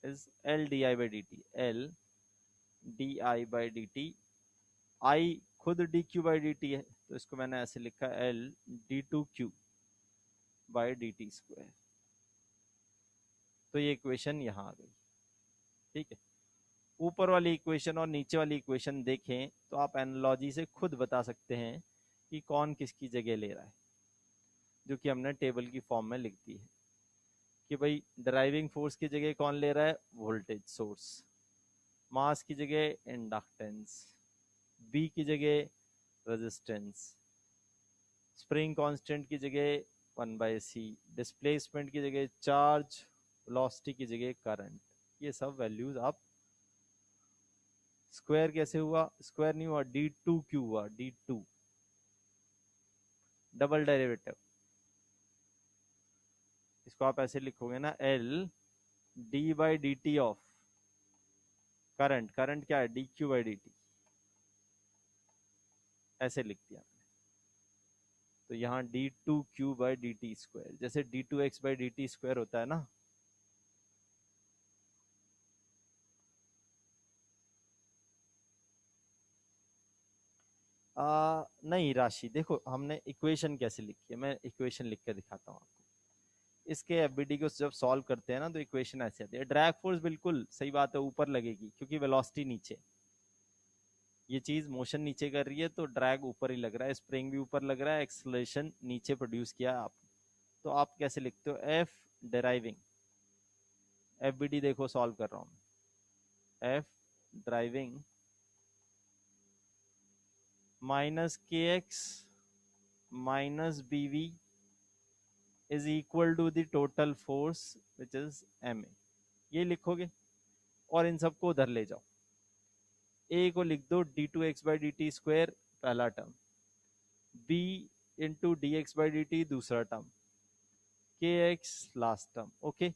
is L di/dt, L di/dt। I खुद dq/dt है, तो इसको मैंने ऐसे लिखा L d2q/dt²। तो ये इक्वेशन यहाँ आ गई। ठीक है, ऊपर वाली इक्वेशन और नीचे वाली इक्वेशन देखें तो आप एनालॉजी से खुद बता सकते हैं कि कौन किसकी जगह ले रहा है, जो कि हमने टेबल की फॉर्म में लिख दी है कि भाई ड्राइविंग फोर्स की जगह कौन ले रहा है, वोल्टेज सोर्स, मास की जगह इंडक्टेंस, बी की जगह रेजिस्टेंस, स्प्रिंग कांस्टेंट की जगह 1/c, डिस्प्लेसमेंट की जगह चार्ज, वेलोसिटी की जगह करंट। ये सब वैल्यूज आप, स्क्वायर कैसे हुआ, स्क्वायर नहीं हुआ, d2q हुआ, d2 डबल डेरिवेटिव, इसको आप ऐसे लिखोगे ना, l d/dt of current, current क्या है, dq/dt, ऐसे लिख दिया। तो यहाँ d2q/dt स्क्वायर, जैसे d2x/dt स्क्वायर होता है ना, नहीं राशि, देखो हमने इक्वेशन कैसे लिखी है, मैं इक्वेशन लिख के दिखाता हूँ आपको। इसके एफबीडी को जब सॉल्व करते हैं ना, तो इक्वेशन ऐसे आती है, ड्रैग फोर्स बिल्कुल सही बात है, ऊपर लगेगी क्योंकि वेलोसिटी नीचे, ये चीज मोशन नीचे कर रही है तो ड्रैग ऊपर ही लग रहा है, स्प्रिंग भी ऊपर लग रहा है, एक्सेलरेशन नीचे प्रोड्यूस किया आप। तो आप कैसे लिखते हो, एफ ड्राइविंग, एफबीडी देखो सॉल्व कर रहा हूँ, F driving minus K X minus B V is equal to the total force which is M A, ये लिखोगे और इन सबको उधर ले जाओ, ए को लिख दो d2x/dt स्क्वायर पहला टर्म, b इंटू dx/dt दूसरा term, kx last term, okay.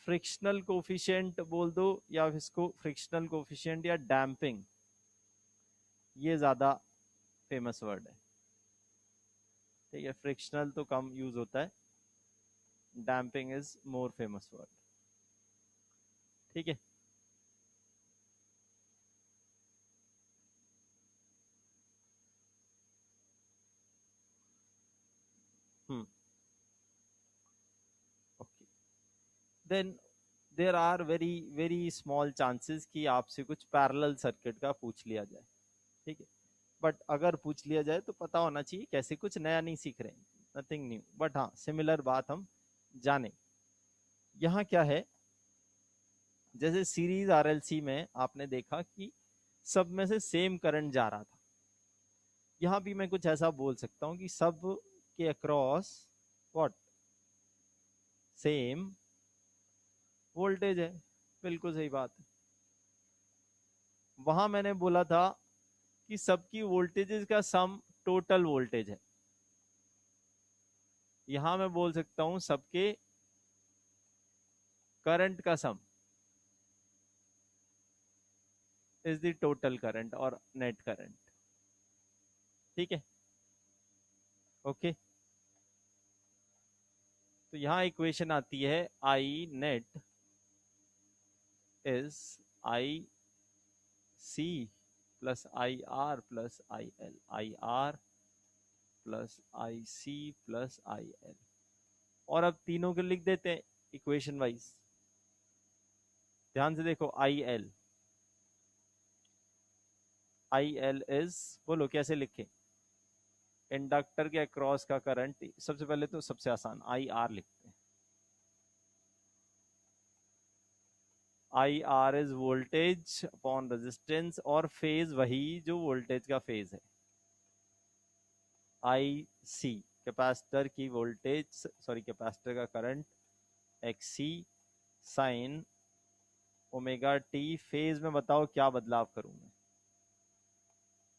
Frictional coefficient बोल दो, या इसको फ्रिक्शनल कोफिशिएंट या डैम्पिंग, ये ज्यादा फेमस वर्ड है, ठीक है, फ्रिक्शनल तो कम यूज होता है, damping is more famous word, ठीक है। Okay, then there are very very small chances कि आपसे कुछ पैरेलल सर्किट का पूछ लिया जाए, ठीक है, बट अगर पूछ लिया जाए तो पता होना चाहिए, कैसे कुछ नया नहीं सीख रहे, नथिंग न्यू, बट हाँ सिमिलर बात हम जाने। यहाँ क्या है, जैसे सीरीज आरएलसी में आपने देखा कि सब में से सेम करंट जा रहा था, यहाँ भी मैं कुछ ऐसा बोल सकता हूँ कि सब के अक्रॉस व्हाट, सेम वोल्टेज है, बिल्कुल सही बात है। वहां मैंने बोला था कि सबकी वोल्टेजेस का सम टोटल वोल्टेज है, यहां मैं बोल सकता हूं सबके करंट का sum is the total current और नेट करंट, ठीक है, ओके। तो यहां इक्वेशन आती है i net is i C plus i R plus i L, i R plus i C plus i L, और अब तीनों को लिख देते हैं इक्वेशन वाइज, ध्यान से देखो, आई एल, आई एल इज, बोलो कैसे लिखे, इंडक्टर के अक्रॉस का करंट, सबसे पहले तो सबसे आसान आई आर लिखते हैं, I R is voltage upon resistance, और फेज वही जो वोल्टेज का फेज है, आई सी कैपेसिटर की वोल्टेज, सॉरी कैपेसिटर का current, X C sine omega T, phase में बताओ क्या बदलाव करूं मैं,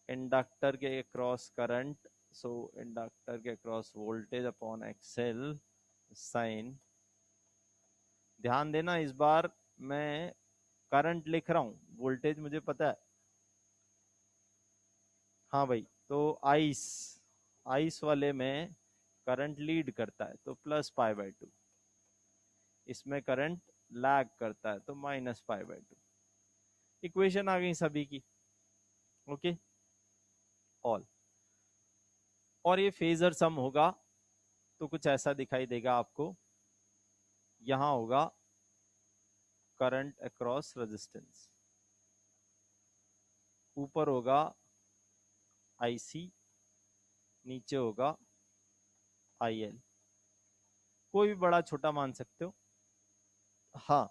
इंडक्टर के क्रॉस करंट, सो इंडक्टर के cross voltage upon X L sine, ध्यान देना इस बार मैं करंट लिख रहा हूं, वोल्टेज मुझे पता है, हाँ भाई, तो आइस, आइस वाले में करंट लीड करता है तो +π/2, इसमें करंट लैग करता है तो -π/2, इक्वेशन आ गई सभी की, ओके ऑल। और ये फेजर सम होगा तो कुछ ऐसा दिखाई देगा आपको, यहां होगा करंट अक्रॉस रेजिस्टेंस, ऊपर होगा IC, नीचे होगा IL, कोई भी बड़ा छोटा मान सकते हो। हाँ,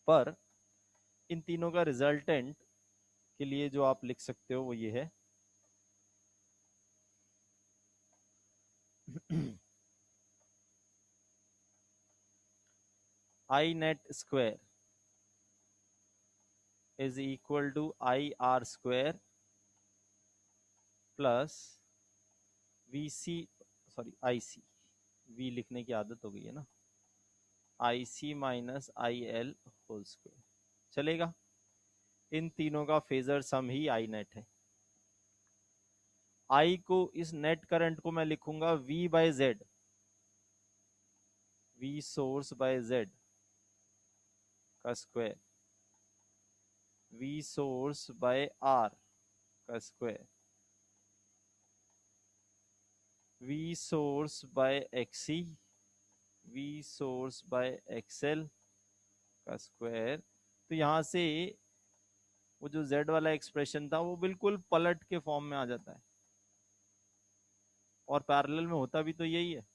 पर इन तीनों का रिजल्टेंट के लिए जो आप लिख सकते हो वो ये है I net square is equal to IR square plus VC, sorry IC, V लिखने की आदत हो गई है ना, IC minus IL whole square. चलेगा? इन तीनों का फेजर सम ही I नेट है। I को, इस नेट करंट को मैं लिखूंगा V by Z, V source by Z का square, V source by R का square, V source by XC, V source by XL का स्क्वायर। तो यहां से वो जो Z वाला एक्सप्रेशन था वो बिल्कुल पलट के फॉर्म में आ जाता है, और पैरेलल में होता भी तो यही है।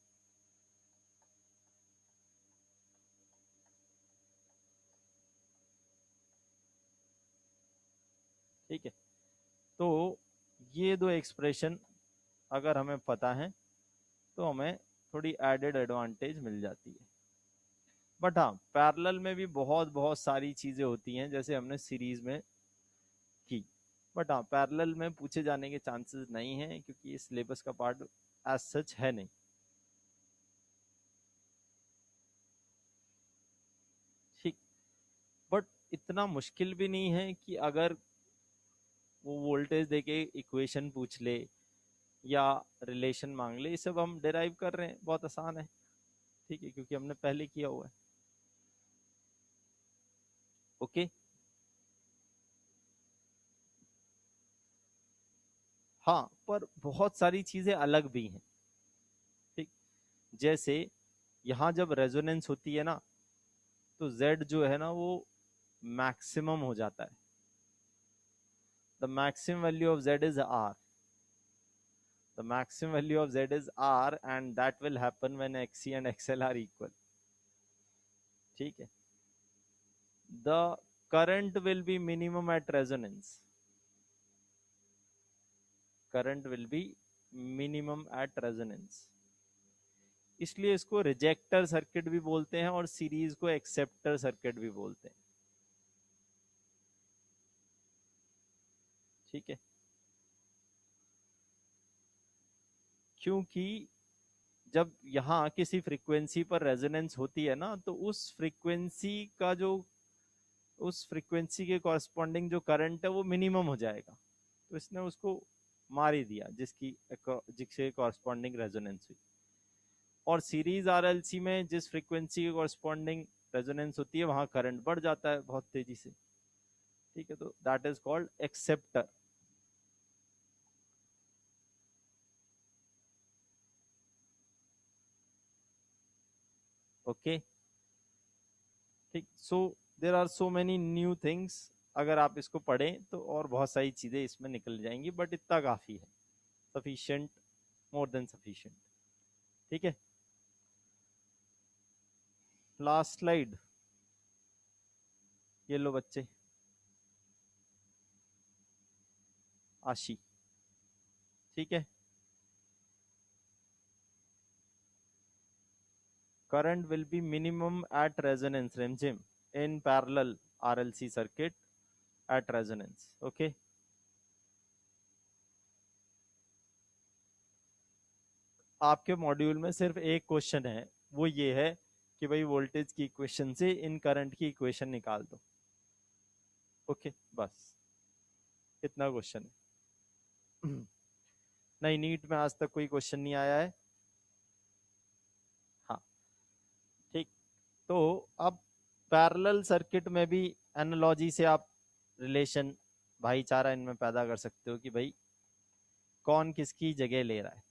ठीक है, तो ये दो एक्सप्रेशन अगर हमें पता है तो हमें थोड़ी एडेड एडवांटेज मिल जाती है। बट हाँ, पैरेलल में भी बहुत बहुत सारी चीजें होती हैं जैसे हमने सीरीज में की। बट हाँ, पैरेलल में पूछे जाने के चांसेस नहीं है क्योंकि ये सिलेबस का पार्ट एज सच है नहीं। ठीक, बट इतना मुश्किल भी नहीं है कि अगर वो वोल्टेज देके इक्वेशन पूछ ले या रिलेशन मांग ले, ये सब हम डिराइव कर रहे हैं, बहुत आसान है। ठीक है, क्योंकि हमने पहले किया हुआ है। ओके, हाँ, पर बहुत सारी चीजें अलग भी हैं। ठीक, जैसे यहाँ जब रेजोनेंस होती है ना, तो Z जो है ना वो मैक्सिमम हो जाता है। The maximum value of Z is R, the maximum value of Z is R, and that will happen when XC and XL are equal. ठीक है, the current will be minimum at resonance, current will be minimum at resonance, इसलिए इसको रिजेक्टर सर्किट भी बोलते हैं और सीरीज को एक्सेप्टर सर्किट भी बोलते हैं। ठीक है, क्योंकि जब यहाँ किसी फ्रीक्वेंसी पर रेजोनेंस होती है ना, तो उस फ्रीक्वेंसी का जो, उस फ्रीक्वेंसी के कॉरस्पॉन्डिंग जो करंट है वो मिनिमम हो जाएगा। तो इसने उसको मार ही दिया जिससे कॉरस्पॉन्डिंग रेजोनेंस हुई। और सीरीज आरएलसी में जिस फ्रीक्वेंसी के कॉरस्पॉन्डिंग रेजोनेंस होती है वहां करंट बढ़ जाता है बहुत तेजी से। ठीक है, तो that is called acceptor. Okay, ठीक, so there are so many new things. अगर आप इसको पढ़ें तो और बहुत सारी चीजें इसमें निकल जाएंगी, बट इतना काफी है, सफिशिएंट, मोर देन सफिशिएंट। ठीक है, लास्ट स्लाइड, ये लो बच्चे, आशी। ठीक है, current will be minimum at resonance regime in parallel RLC circuit at resonance. Okay, आपके मॉड्यूल में सिर्फ एक क्वेश्चन है, वो ये है कि भाई वोल्टेज की इक्वेशन से इन करंट की इक्वेशन निकाल दो। ओके, बस इतना क्वेश्चन है। नहीं, नीट में आज तक कोई क्वेश्चन नहीं आया है। हाँ, ठीक, तो अब पैरेलल सर्किट में भी एनालॉजी से आप रिलेशन, भाईचारा इनमें पैदा कर सकते हो कि भाई कौन किसकी जगह ले रहा है।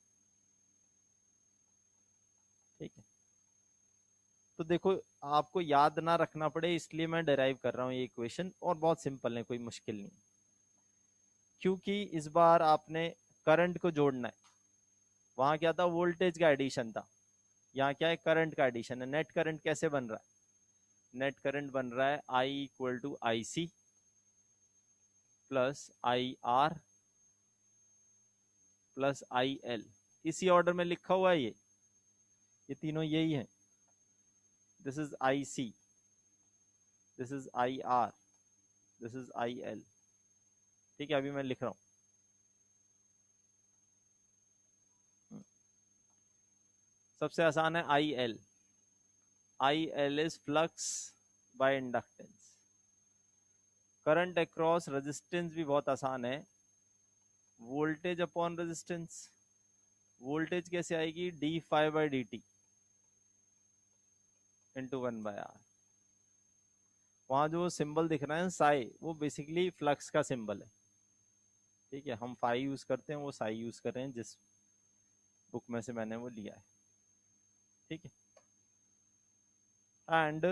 ठीक है, तो देखो, आपको याद ना रखना पड़े इसलिए मैं डिराइव कर रहा हूँ ये इक्वेशन, और बहुत सिंपल है, कोई मुश्किल नहीं। क्योंकि इस बार आपने करंट को जोड़ना है। वहां क्या था, वोल्टेज का एडिशन था, यहाँ क्या है, करंट का एडिशन है। नेट करंट कैसे बन रहा है, नेट करंट बन रहा है i equal to i C plus i R plus i L. इसी ऑर्डर में लिखा हुआ है ये तीनों यही है। This is i C, this is I R, this is i L. ठीक है, अभी मैं लिख रहा हूं। सबसे आसान है I L. I L is flux by inductance. Current across resistance भी बहुत आसान है, वोल्टेज अपॉन रेजिस्टेंस। वोल्टेज कैसे आएगी, D five by D T into one by R. वहां जो सिंबल दिख रहा है साई, वो बेसिकली फ्लक्स का सिंबल है। ठीक है, हम फाई यूज करते हैं, वो साई यूज कर रहे हैं, जिस बुक में से मैंने वो लिया है। ठीक है, and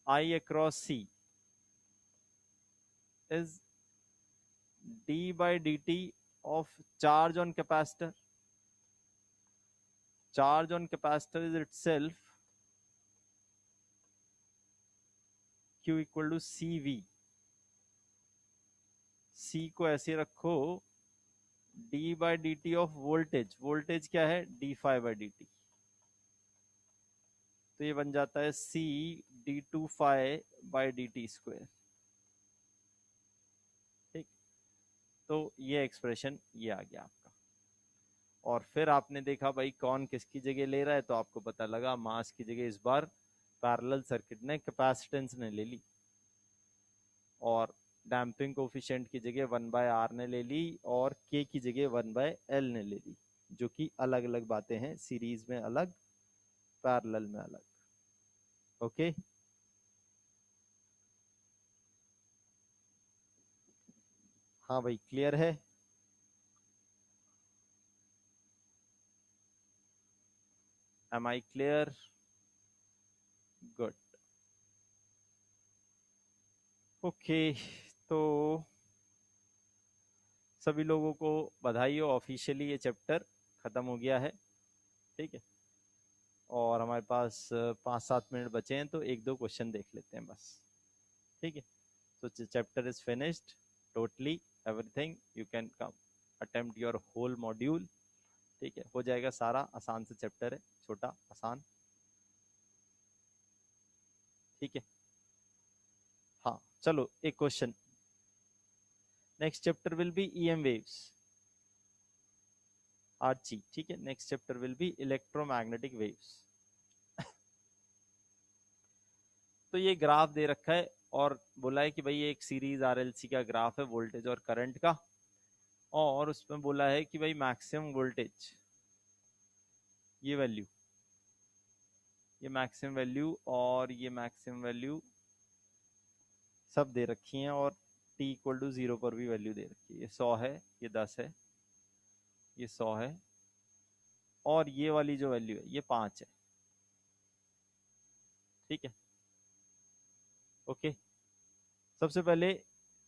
I across C is d by dt of charge on capacitor. Charge on capacitor is itself q equal to cv. c को ऐसे रखो, d by dt of voltage, voltage क्या है, d phi by dt। तो ये बन जाता है c d2 phi by dt square. ठीक, तो ये एक्सप्रेशन ये आ गया आपका। और फिर आपने देखा भाई कौन किसकी जगह ले रहा है, तो आपको पता लगा मास की जगह इस बार पैरेलल सर्किट ने, कैपेसिटेंस ने ले ली, और डैम्पिंग कोफिशिएंट की जगह 1/r ने ले ली, और k की जगह 1/l ने ले ली, जो कि अलग अलग बातें हैं, सीरीज में अलग, पैरेलल में अलग। ओके, हाँ भाई, क्लियर है? Am I clear? Good. Okay, तो सभी लोगों को बधाई हो, ऑफिशियली ये चैप्टर खत्म हो गया है। ठीक है, और हमारे पास 5-7 मिनट बचे हैं, तो एक दो क्वेश्चन देख लेते हैं बस। ठीक है, तो chapter is finished totally, everything, you can come attempt your whole module. ठीक है, हो जाएगा सारा, आसान से चैप्टर है, छोटा आसान। ठीक है, हाँ चलो एक question. Next chapter will be EM waves, Archi. ठीक है, next chapter will be electromagnetic waves. तो ये ग्राफ दे रखा है और बोला है कि भाई एक सीरीज आरएलसी का ग्राफ है वोल्टेज और करंट का, और उसमें बोला है कि भाई मैक्सिमम वोल्टेज, ये वैल्यू, ये मैक्सिमम वैल्यू और ये मैक्सिमम वैल्यू सब दे रखी हैं, और t इक्वल टू 0 पर भी वैल्यू दे रखी है। ये 100 है, ये 10 है, ये 100 है, और ये वाली जो वैल्यू है ये 5 है। ठीक है, ओके। सबसे पहले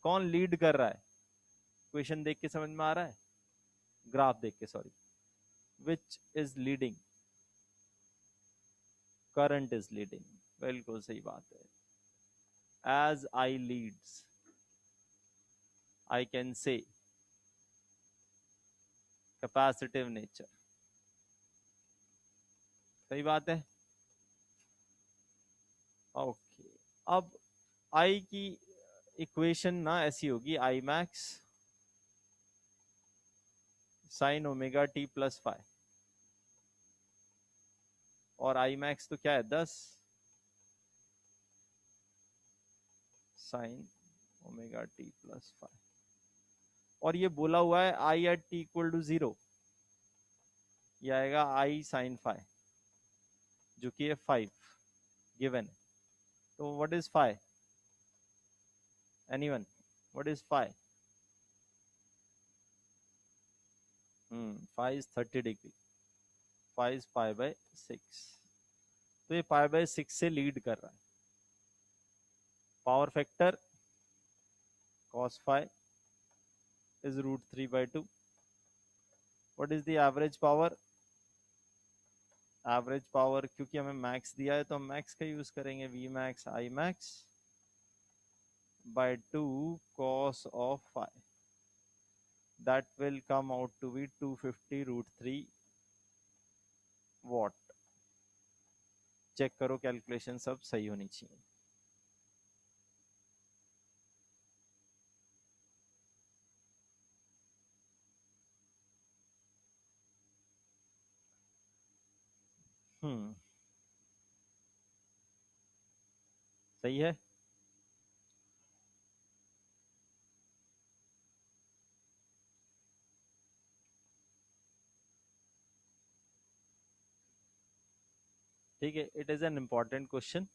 कौन लीड कर रहा है, क्वेश्चन देख के समझ में आ रहा है, ग्राफ देख के, sorry, which is leading, current is leading, बिल्कुल सही बात है। as I leads, I can say capacitive nature। सही बात है, ओके। अब I की इक्वेशन ना ऐसी होगी, I max sine omega T plus five, और I max तो क्या है, 10 sine omega T plus five, और ये बोला हुआ है I at T equal to 0, ये आएगा I साइन फाइव, जो कि है 5 गिवन है। तो what is 5, anyone, what is 5? 5 is 30 degree, 5 is pi by 6, तो ये पाई बाय 6 से लीड कर रहा है। Power factor cos phi is root 3 by 2. What is the average power? Average power, क्योंकि हमें मैक्स दिया है तो हम मैक्स का यूज करेंगे, V max I max by 2 cos of phi. That will come out to be 250 root 3 watt. Check करो कैलकुलेशन सब सही होनी चाहिए. सही है. ठीक है, it is an important question,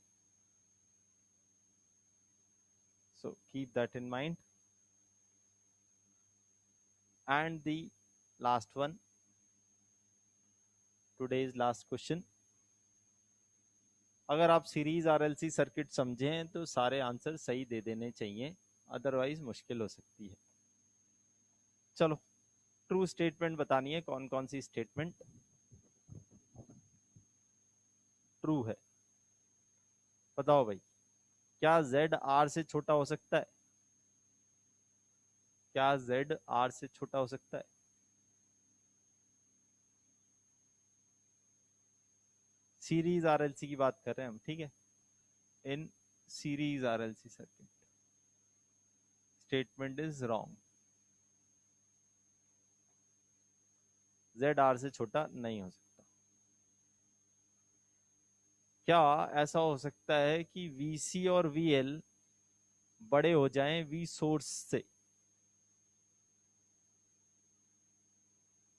so keep that in mind. And the last one, today's last question. अगर आप सीरीज आरएलसी सर्किट समझें तो सारे आंसर सही दे देने चाहिए, अदरवाइज मुश्किल हो सकती है. चलो, ट्रू स्टेटमेंट बतानी है. कौन कौन सी स्टेटमेंट ट्रू है बताओ भाई. क्या Z R से छोटा हो सकता है? क्या Z R से छोटा हो सकता है? सीरीज आरएलसी की बात कर रहे हैं हम, ठीक है. In series RLC circuit statement is wrong. Z R से छोटा नहीं हो सकता. क्या ऐसा हो सकता है कि VC और VL बड़े हो जाएं V सोर्स से?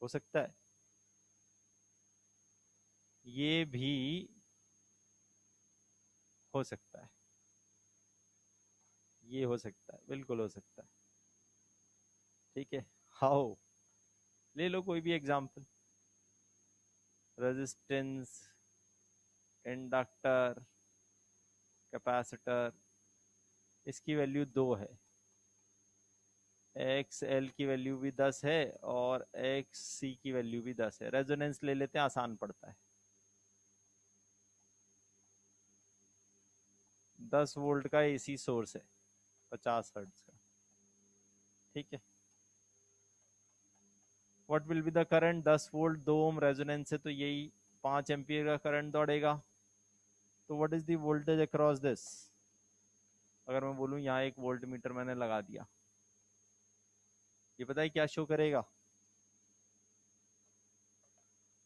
हो सकता है. ये भी हो सकता है. ये हो सकता है, बिल्कुल हो सकता है. ठीक है. हाउ? ले लो कोई भी एग्जांपल. रेजिस्टेंस, इंडक्टर, कैपेसिटर, इसकी वैल्यू 2 है. एक्स एल की वैल्यू भी 10 है और एक्स सी की वैल्यू भी 10 है. रेजोनेंस ले लेते हैं, आसान पड़ता है. 10 वोल्ट का एसी सोर्स है 50 हर्ट्ज का. ठीक है. What will be the current? 10 volt, 2 ohm resonance है तो यही 5 एम्पियर का करंट दौड़ेगा. तो what is the voltage across this? अगर मैं बोलूं यहाँ एक वोल्ट मीटर मैंने लगा दिया, ये पता है क्या शो करेगा?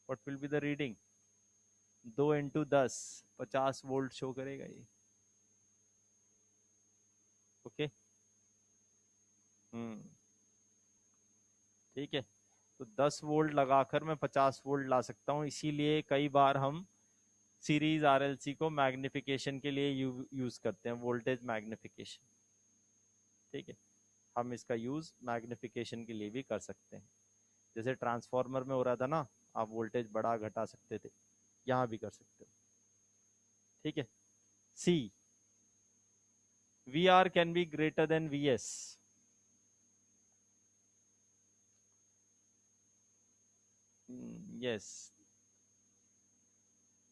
What will be the reading? 2 into 10, 50 volt show करेगा ये. ओके. ठीक है. तो 10 वोल्ट लगाकर मैं 50 वोल्ट ला सकता हूँ. इसीलिए कई बार हम सीरीज आरएलसी को मैग्निफिकेशन के लिए यूज करते हैं, वोल्टेज मैग्निफिकेशन. ठीक है. हम इसका यूज मैग्निफिकेशन के लिए भी कर सकते हैं. जैसे ट्रांसफार्मर में हो रहा था ना, आप वोल्टेज बढ़ा घटा सकते थे, यहां भी कर सकते हो. ठीक है. See, V R can be greater than V S. Yes,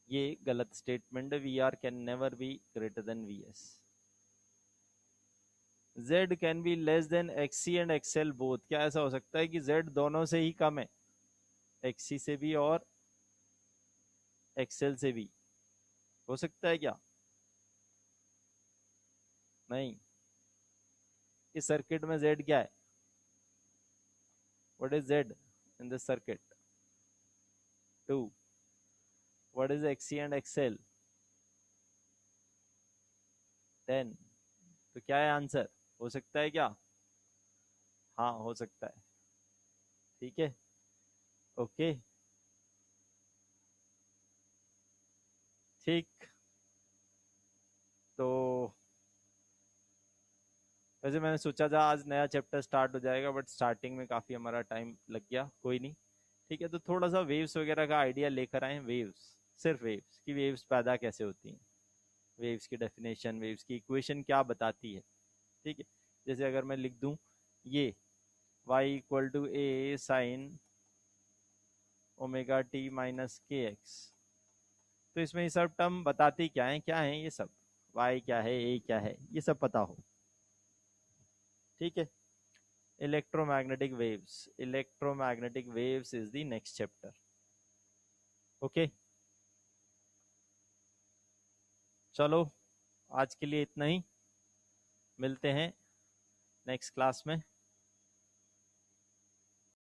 ये गलत स्टेटमेंट है. V R can never be greater than V S. Z can be less than XC and XL both. क्या ऐसा हो सकता है कि Z दोनों से ही कम है, XC से भी और XL से भी? हो सकता है क्या? नहीं. इस सर्किट में Z क्या है? What is Z in this circuit? 2. What is XC and XL? 10. तो क्या है आंसर? हो सकता है क्या? हाँ, हो सकता है. ठीक है. ओके. ठीक. तो वैसे मैंने सोचा था आज नया चैप्टर स्टार्ट हो जाएगा, बट स्टार्टिंग में काफ़ी हमारा टाइम लग गया. कोई नहीं. ठीक है. तो थोड़ा सा वेव्स वगैरह का आइडिया लेकर आए. वेव्स, सिर्फ वेव्स की, वेव्स पैदा कैसे होती हैं, वेव्स की डेफिनेशन, वेव्स की इक्वेशन क्या बताती है. ठीक है. जैसे अगर मैं लिख दूं ये y equal to A sine omega T minus K X, तो इसमें ये सब टर्म बताती क्या है ये सब, y क्या है, a क्या है, ये सब पता हो। ठीक है, electromagnetic waves is the next chapter. Okay, चलो आज के लिए इतना ही, मिलते हैं नेक्स्ट क्लास में।